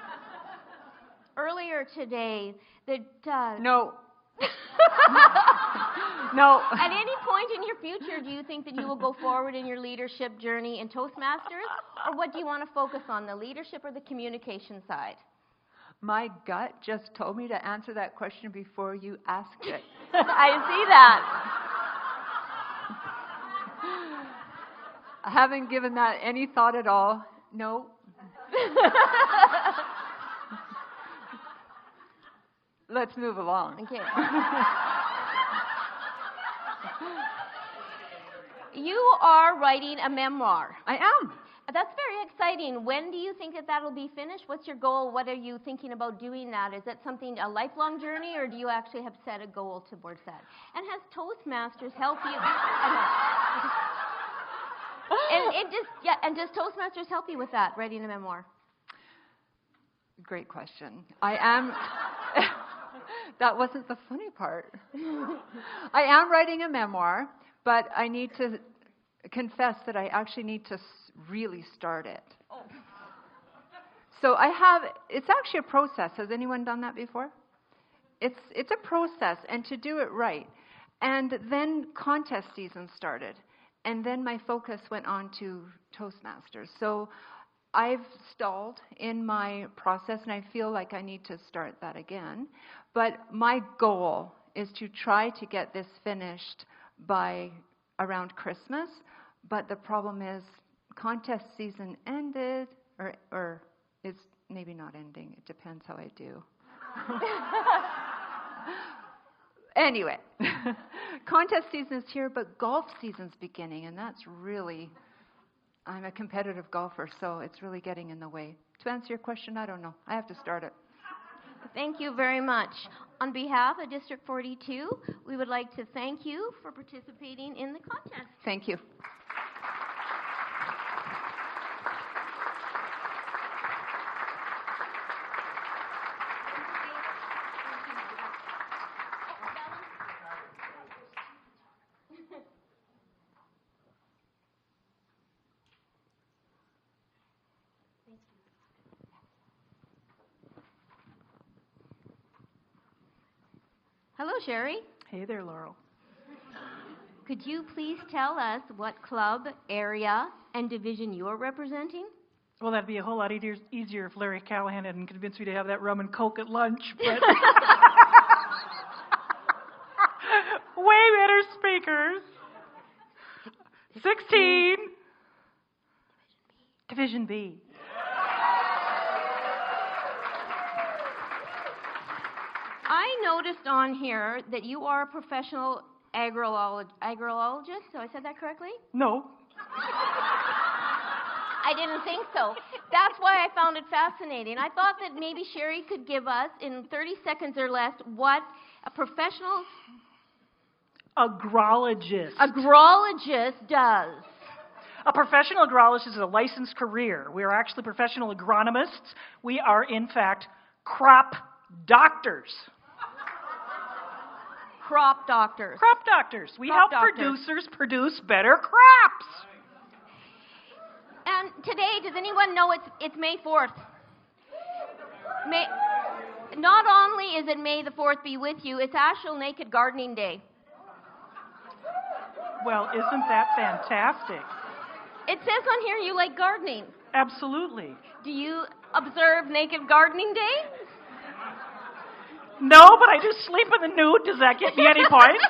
earlier today that... No. No. At any point in your future, do you think that you will go forward in your leadership journey in Toastmasters? Or what do you want to focus on, the leadership or the communication side? My gut just told me to answer that question before you asked it. I see that. I haven't given that any thought at all. No. Let's move along. Okay. You are writing a memoir. I am. That's very exciting. When do you think that that'll be finished? What's your goal? What are you thinking about doing that? Is that something, a lifelong journey, or do you actually have set a goal towards that? And has Toastmasters helped you? And does Toastmasters help you with that, writing a memoir? Great question. I am. That wasn't the funny part. I am writing a memoir, but I need to confess that I actually need to really start it. Oh. So it's actually a process. Has anyone done that before? It's a process, and to do it right. And then contest season started, and then my focus went on to Toastmasters. So I've stalled in my process, and I feel like I need to start that again. But my goal is to try to get this finished by around Christmas. But the problem is contest season ended, or it's maybe not ending. It depends how I do. Anyway, contest season is here, but golf season's beginning, and that's really, I'm a competitive golfer, so it's really getting in the way. To answer your question, I don't know. I have to start it. Thank you very much. On behalf of District 42, we would like to thank you for participating in the contest. Thank you. Hello, Sherry. Hey there, Laurel. Could you please tell us what club, area, and division you are representing? Well, that'd be a whole lot easier if Larry Callahan hadn't convinced me to have that rum and coke at lunch, but... Way better speakers. 16, Division B. I noticed on here that you are a professional agrologist. So I said that correctly? No. I didn't think so. That's why I found it fascinating. I thought that maybe Sherry could give us, in 30 seconds or less, what a professional Agrologist. does. A professional agrologist is a licensed career. We are actually professional agronomists. We are, in fact, crop doctors. Crop doctors. Crop doctors. We Crop help doctors. producers produce better crops. And today, does anyone know it's May 4th? Not only is it May the 4th be with you, it's National Naked Gardening Day. Well, isn't that fantastic? It says on here you like gardening. Absolutely. Do you observe Naked Gardening Day? No, but I do sleep in the nude. Does that get me any points?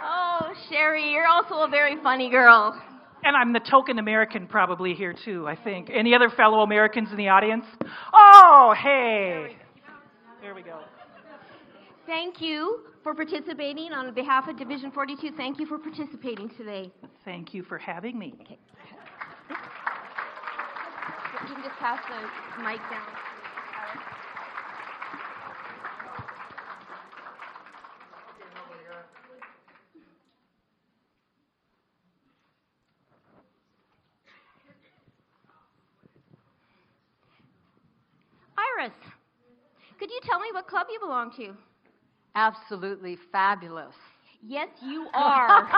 Oh, Sherry, you're also a very funny girl. And I'm the token American probably here too, I think. Any other fellow Americans in the audience? Oh, hey. There we go. Thank you for participating. On behalf of Division 42, thank you for participating today. Thank you for having me. Okay. You can just pass the mic down. Iris, could you tell me what club you belong to? Absolutely fabulous. Yes, you are.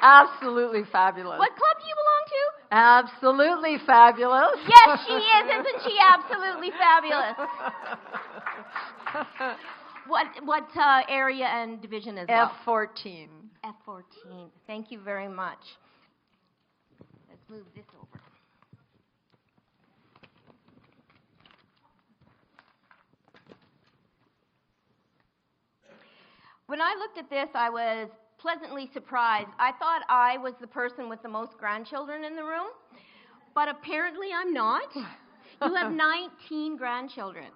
Absolutely fabulous. What club do you belong to? Absolutely fabulous. Yes, she is. Isn't she absolutely fabulous? What area and division is that? F14. F14. Thank you very much. Let's move this over. When I looked at this, I was pleasantly surprised. I thought I was the person with the most grandchildren in the room, but apparently I'm not. You have 19 grandchildren.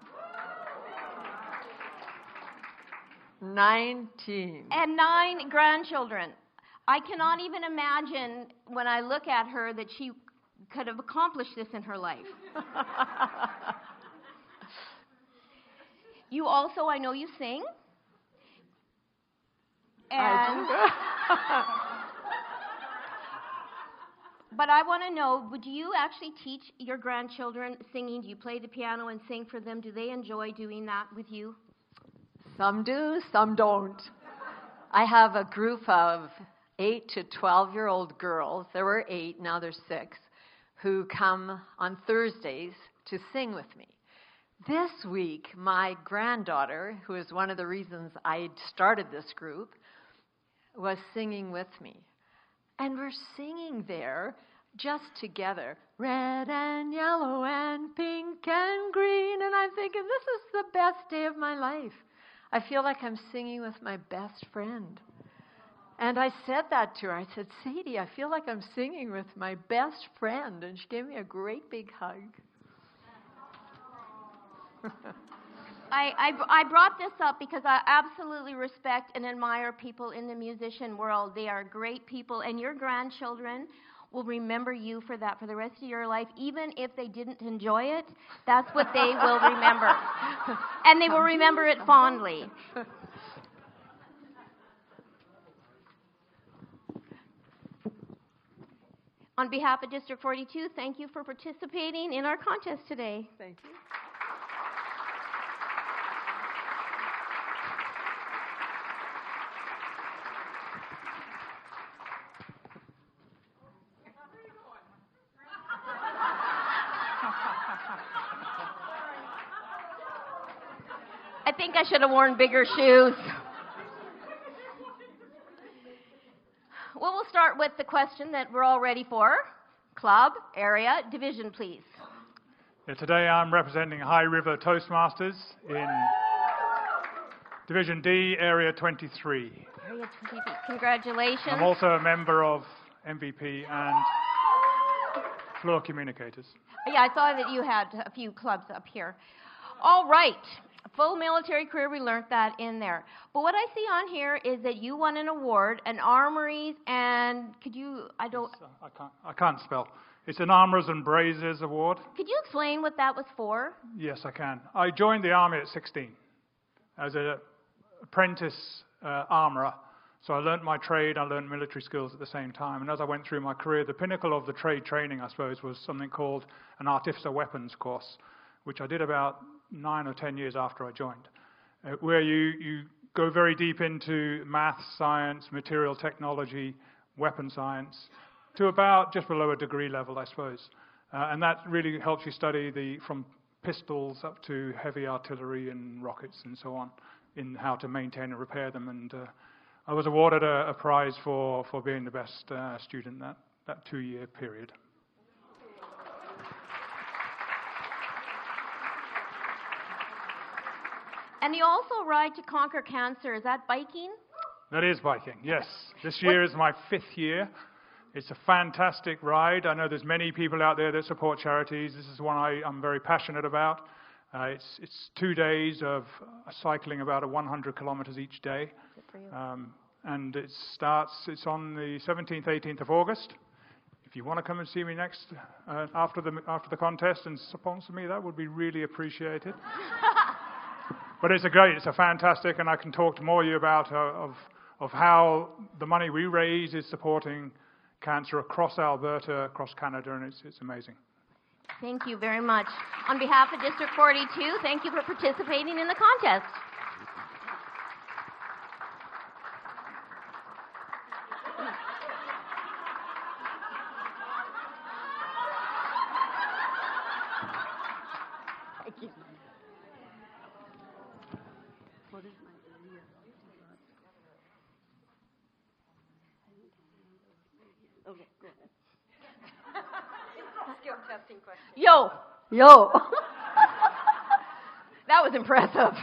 19. And 9 grandchildren. I cannot even imagine when I look at her that she could have accomplished this in her life. You also, I know you sing. And but I want to know, would you actually teach your grandchildren singing? Do you play the piano and sing for them? Do they enjoy doing that with you? Some do, some don't. I have a group of 8 to 12-year-old girls. There were 8, now there's 6, who come on Thursdays to sing with me. This week, my granddaughter, who is one of the reasons I started this group, was singing with me. And we're singing there just together, red and yellow and pink and green. And I'm thinking, this is the best day of my life. I feel like I'm singing with my best friend. And I said that to her. I said, Sadie, I feel like I'm singing with my best friend. And she gave me a great big hug. I brought this up because I absolutely respect and admire people in the musician world. They are great people, and your grandchildren will remember you for that for the rest of your life. Even if they didn't enjoy it, that's what they will remember. And they will remember it fondly. On behalf of District 42, thank you for participating in our contest today. Thank you. I think I should have worn bigger shoes. Well, we'll start with the question that we're all ready for. Club, area, division, please. Yeah, today I'm representing High River Toastmasters in Division D, Area 23. Area 23. Congratulations. I'm also a member of MVP and Floor Communicators. Yeah, I saw that you had a few clubs up here. All right. Full military career, we learned that in there. But what I see on here is that you won an award, an Armories, and could you, I can't spell. It's an Armours and Braziers Award. Could you explain what that was for? Yes, I can. I joined the Army at 16 as an apprentice armourer. So I learnt my trade, I learnt military skills at the same time. And as I went through my career, the pinnacle of the trade training, I suppose, was something called an Artificer Weapons course, which I did about 9 or 10 years after I joined, where you go very deep into maths, science, material technology, weapon science, to about just below a degree level, I suppose. And that really helps you study from pistols up to heavy artillery and rockets and so on, in how to maintain and repair them. And I was awarded a prize for being the best student that 2-year period. And you also ride to conquer cancer. Is that biking? That is biking, yes. This year is my 5th year. It's a fantastic ride. I know there's many people out there that support charities. This is one I'm very passionate about. It's 2 days of cycling about 100 kilometers each day. Good for you. And it's on the 17th, 18th of August. If you want to come and see me next, after the contest and sponsor me, that would be really appreciated. But it's a fantastic, and I can talk to more of you about of how the money we raise is supporting cancer across Alberta, across Canada, and it's amazing. Thank you very much. On behalf of District 42, thank you for participating in the contest. Thank you. What is my area? Okay, go ahead. Skill testing question. Yo, Yo. that was impressive.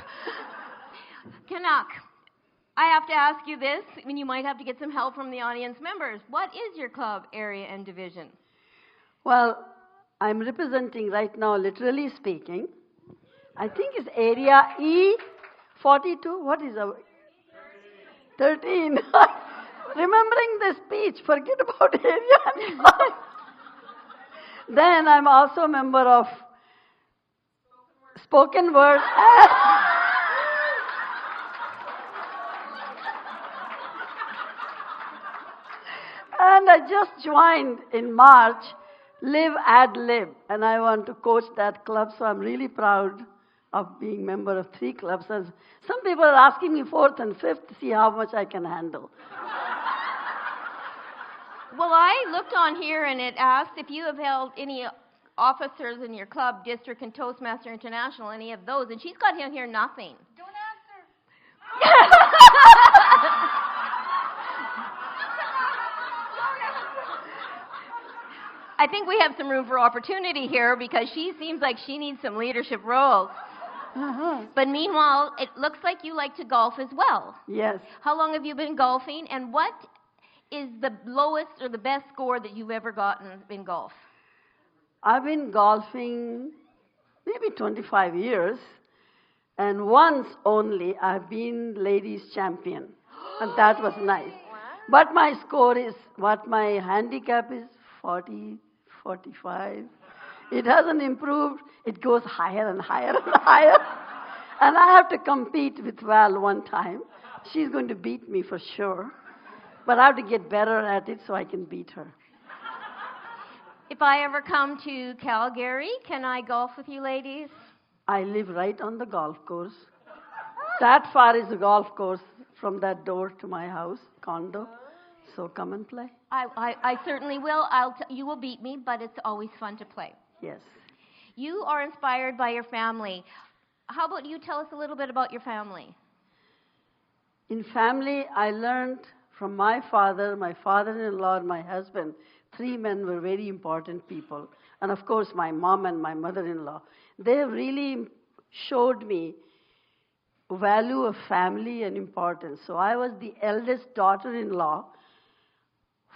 Canuck, I have to ask you this, and you might have to get some help from the audience members. What is your club, area, and division? Well, I'm representing right now, literally speaking, I think it's area E42. What is our 13? Remembering the speech, forget about area. Then I'm also a member of spoken word. And I just joined in March Live Ad Lib, and I want to coach that club, so I'm really proud of being member of 3 clubs. As some people are asking me 4th and 5th to see how much I can handle. Well, I looked on here and it asked if you have held any officers in your club, district, and Toastmaster International, any of those, and she's got in here nothing. Don't answer. I think we have some room for opportunity here because she seems like she needs some leadership roles. But meanwhile, it looks like you like to golf as well. Yes. How long have you been golfing, and what is the lowest or the best score that you've ever gotten in golf? I've been golfing maybe 25 years, and once only I've been ladies champion, and that was nice. But my score is, what my handicap is, 40, 45. It hasn't improved. It goes higher and higher and higher. And I have to compete with Val one time. She's going to beat me for sure. But I have to get better at it so I can beat her. If I ever come to Calgary, can I golf with you ladies? I live right on the golf course. That far is the golf course from that door to my house, condo. So come and play. I certainly will. You will beat me, but it's always fun to play. Yes. You are inspired by your family. How about you tell us a little bit about your family? In family, I learned from my father, my father-in-law, and my husband. 3 men were very important people. And of course, my mom and my mother-in-law. They really showed me value of family and importance. So I was the eldest daughter-in-law,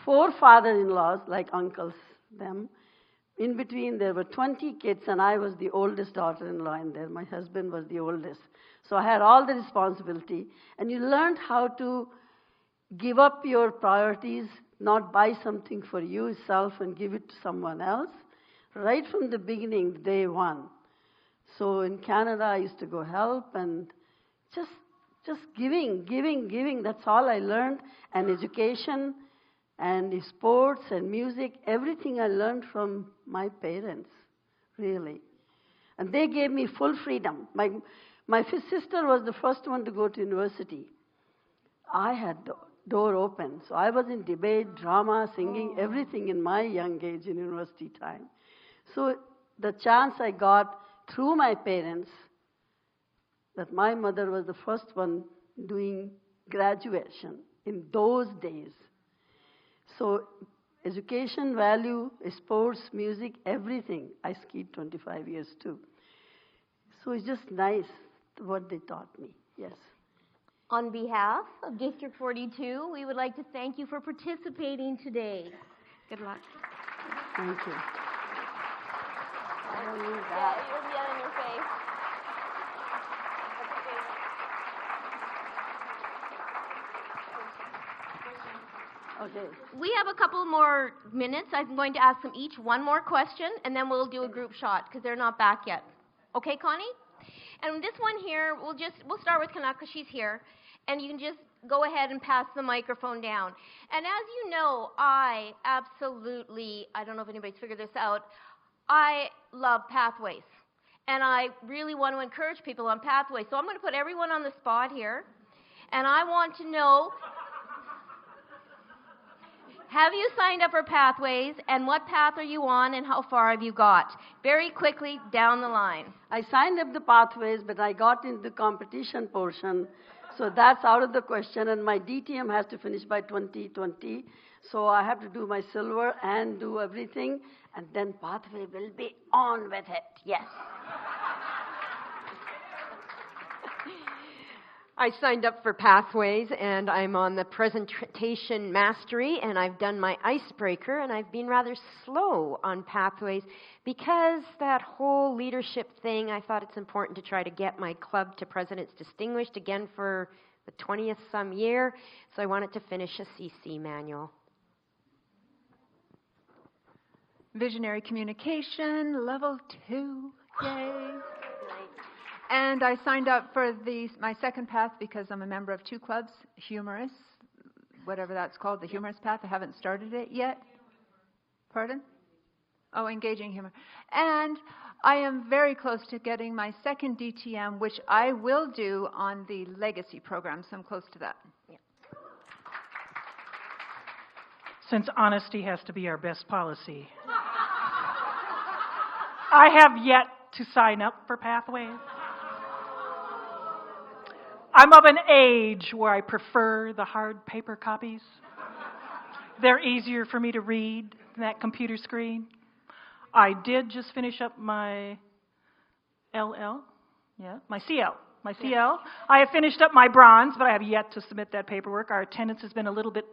4 father-in-laws, like uncles, them. In between, there were 20 kids, and I was the oldest daughter-in-law in there. My husband was the oldest. So I had all the responsibility. And you learned how to give up your priorities, not buy something for yourself and give it to someone else, right from the beginning, day one. So in Canada, I used to go help and just giving. That's all I learned. And education and sports and music, everything I learned from my parents, really. And they gave me full freedom. My sister was the first one to go to university. I had the door open. So I was in debate, drama, singing, everything in my young age in university time. So the chance I got through my parents, that my mother was the first one doing graduation in those days. So education, value, sports, music, everything. I skied 25 years too. So it's just nice what they taught me, yes. On behalf of District 42, we would like to thank you for participating today. Good luck. Thank you. I don't need Yeah, that. you'll be on your face. Okay. We have a couple more minutes. I'm going to ask them each one more question, and then we'll do a group shot because they're not back yet. Okay, Connie? And this one here, we'll start with Kanak because she's here, and you can just go ahead and pass the microphone down. And as you know, I don't know if anybody's figured this out, I love pathways. And I really want to encourage people on pathways. So I'm going to put everyone on the spot here, and I want to know, have you signed up for pathways, and what path are you on, and how far have you got? Very quickly, down the line. I signed up the pathways, but I got into the competition portion, so that's out of the question, and my DTM has to finish by 2020, so I have to do my silver and do everything, and then pathway will be on with it, yes. I signed up for Pathways, and I'm on the presentation mastery, and I've done my icebreaker, and I've been rather slow on Pathways because that whole leadership thing, I thought it's important to try to get my club to President's Distinguished again for the 20th some year, so I wanted to finish a CC manual. Visionary communication, level 2. Yay. And I signed up for my second path because I'm a member of 2 clubs, Humorous, whatever that's called, the Humorous Path. I haven't started it yet. Pardon? Oh, Engaging Humor. And I am very close to getting my second DTM, which I will do on the Legacy program, so I'm close to that. Yeah. Since honesty has to be our best policy, I have yet to sign up for Pathways. I'm of an age where I prefer the hard paper copies. They're easier for me to read than that computer screen. I did just finish up my my CL. I have finished up my bronze, but I have yet to submit that paperwork. Our attendance has been a little bit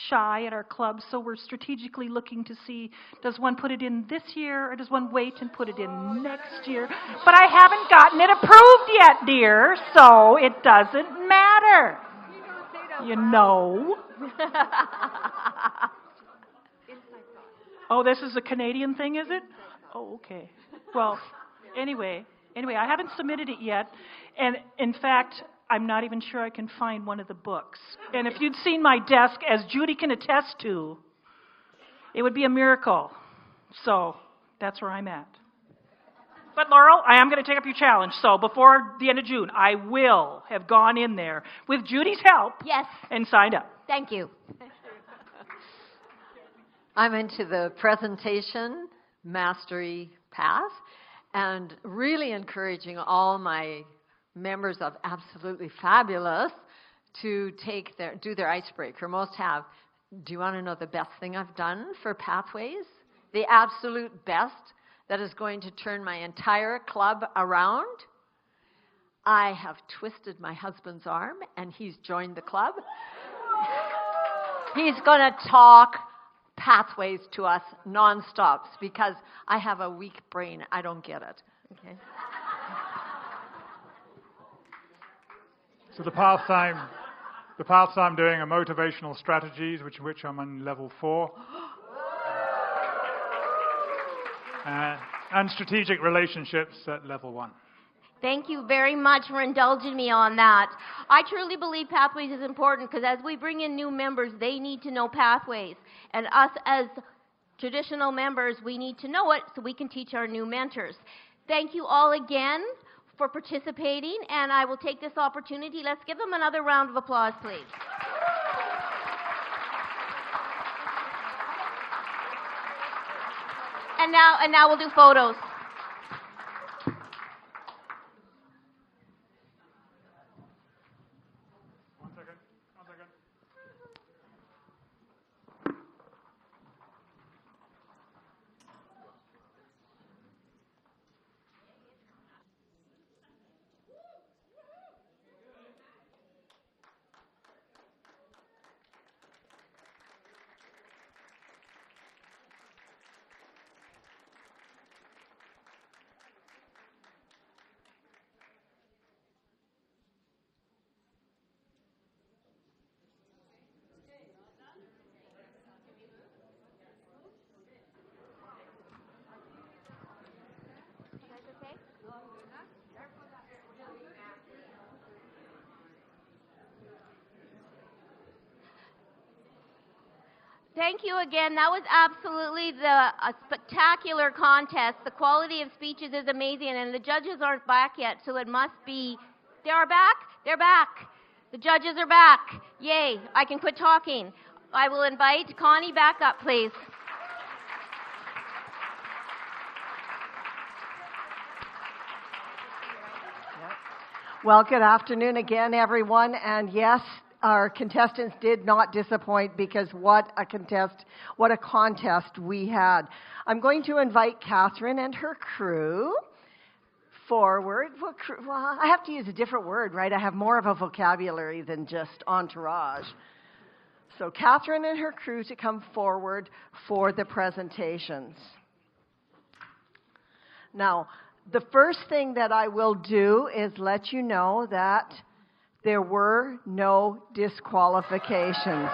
shy at our club, so we're strategically looking to see, does one put it in this year or does one wait and put it in next year? But I haven't gotten it approved yet, dear, so it doesn't matter. You know. Oh, this is a Canadian thing, is it? Oh, okay. Well, anyway, I haven't submitted it yet, and in fact, I'm not even sure I can find one of the books. And if you'd seen my desk, as Judy can attest to, it would be a miracle. So that's where I'm at. But Laurel, I am going to take up your challenge. So before the end of June, I will have gone in there with Judy's help. Yes. And signed up. Thank you. I'm into the presentation mastery path and really encouraging all my members of Absolutely Fabulous to do their icebreaker. Most have. Do you want to know the best thing I've done for Pathways? The absolute best that is going to turn my entire club around? I have twisted my husband's arm, and he's joined the club. He's going to talk pathways to us nonstop because I have a weak brain. I don't get it. Okay. So the paths I'm doing are motivational strategies, which I'm on level 4. And strategic relationships at level 1. Thank you very much for indulging me on that. I truly believe Pathways is important because as we bring in new members, they need to know Pathways. And us as traditional members, we need to know it so we can teach our new mentors. Thank you all again for participating, and I will take this opportunity. Let's give them another round of applause, please. And now we'll do photos. Thank you again. That was absolutely a spectacular contest. The quality of speeches is amazing, and the judges aren't back yet, so it must be... They are back? They're back. The judges are back. Yay. I can quit talking. I will invite Connie back up, please. Well, good afternoon again, everyone. And yes, our contestants did not disappoint because what a contest we had. I'm going to invite Catherine and her crew forward. Well, I have to use a different word, right? I have more of a vocabulary than just entourage. So Catherine and her crew to come forward for the presentations. Now, the first thing that I will do is let you know that there were no disqualifications.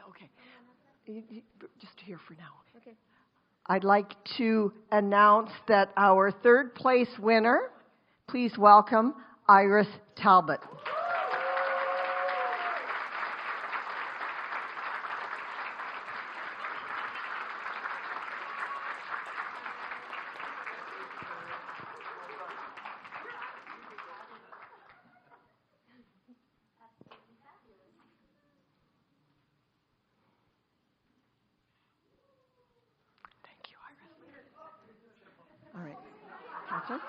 Okay. Just here for now. Okay. I'd like to announce that our third place winner, please welcome Iris Talbot. All right. Catherine?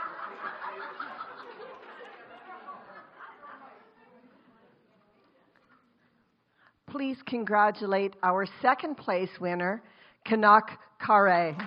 Please congratulate our second place winner, Kanak Kare.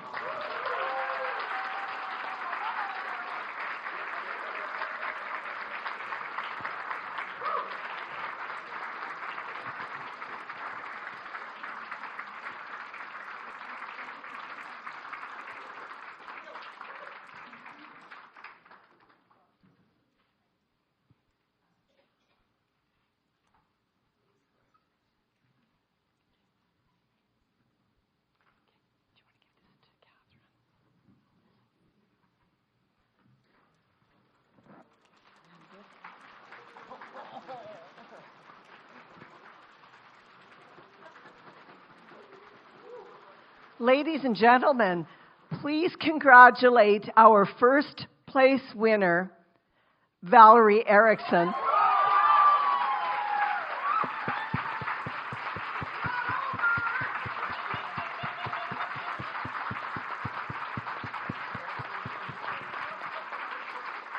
Ladies and gentlemen, please congratulate our first place winner, Valerie Erickson.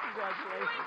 Congratulations.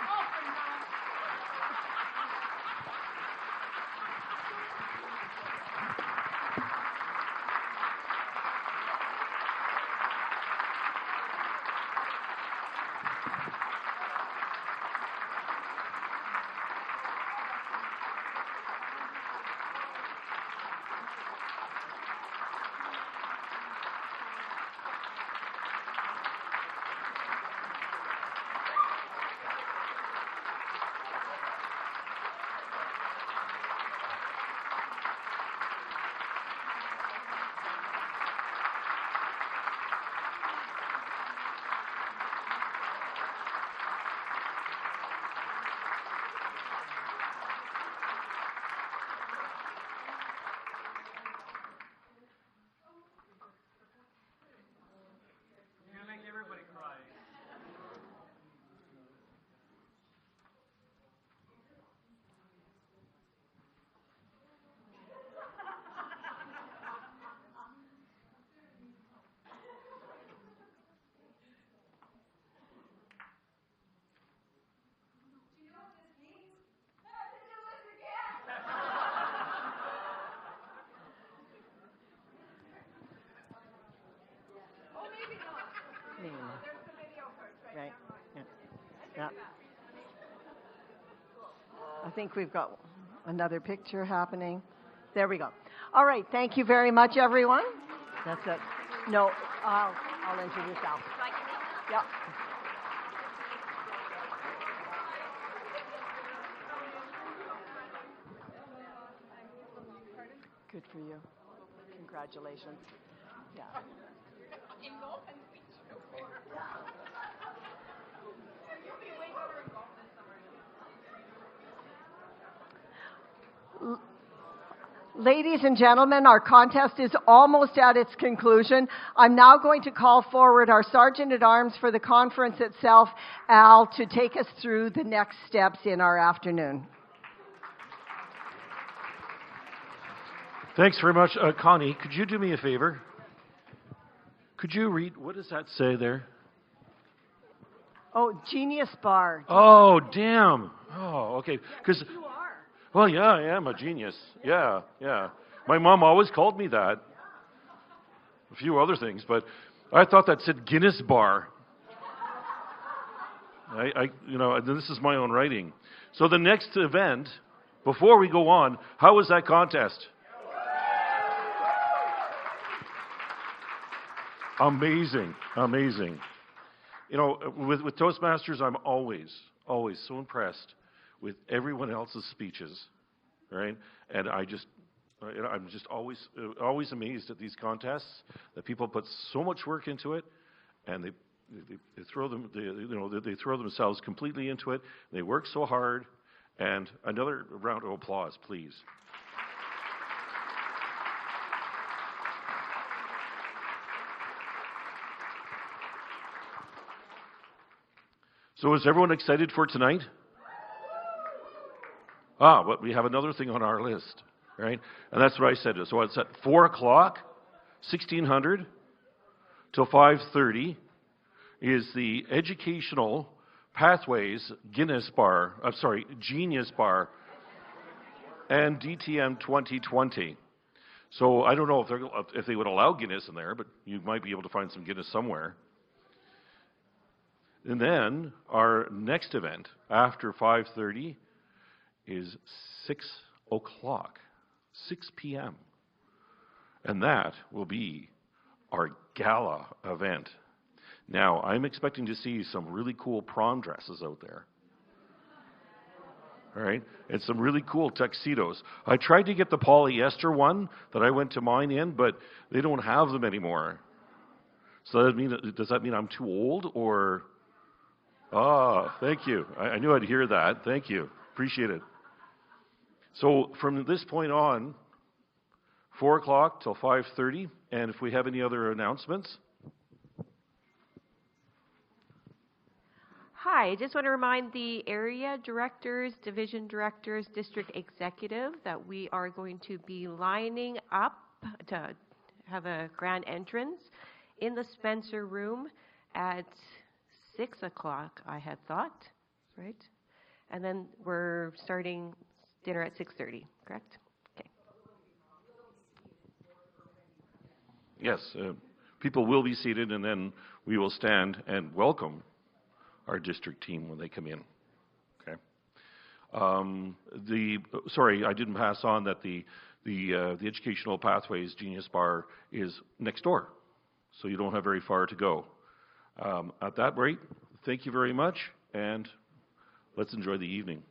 Yeah. I think we've got another picture happening. There we go. All right. Thank you very much, everyone. That's it. No, I'll introduce Al. Yeah. Good for you. Congratulations. Yeah. Ladies and gentlemen, our contest is almost at its conclusion. I'm now going to call forward our Sergeant-at-Arms for the conference itself, Al, to take us through the next steps in our afternoon. Thanks very much. Connie, could you do me a favor? Could you read, what does that say there? Oh, Genius Bar. Oh, damn. Oh, okay. Because well, yeah, I am a genius. Yeah, yeah. My mom always called me that. A few other things, but I thought that said Guinness Bar. This is my own writing. So the next event, before we go on, how was that contest? Amazing, amazing. You know, with Toastmasters, I'm always so impressed with everyone else's speeches, right? And I'm just always amazed at these contests that people put so much work into it, and they throw themselves completely into it. They work so hard, and another round of applause, please. So is everyone excited for tonight? But we have another thing on our list, right? And that's what I said. So it's at 4 o'clock, 1600 till 5:30 is the Educational Pathways Genius Bar and DTM 2020. So I don't know if they would allow Guinness in there, but you might be able to find some Guinness somewhere. And then our next event after 5:30 is 6 o'clock, 6 p.m. And that will be our gala event. Now, I'm expecting to see some really cool prom dresses out there. All right? And some really cool tuxedos. I tried to get the polyester one that I went to mine in, but they don't have them anymore. So does that mean I'm too old, or... thank you. I knew I'd hear that. Thank you. Appreciate it. So from this point on, 4 o'clock till 5:30, and if we have any other announcements. Hi, I just want to remind the area directors, division directors, district executive that we are going to be lining up to have a grand entrance in the Spencer room at 6 o'clock, I had thought, right? And then we're starting dinner at 6:30, correct? Okay. Yes, people will be seated, and then we will stand and welcome our district team when they come in. Okay. Sorry, I didn't pass on that the Educational Pathways Genius Bar is next door, so you don't have very far to go. At that rate, thank you very much, and let's enjoy the evening.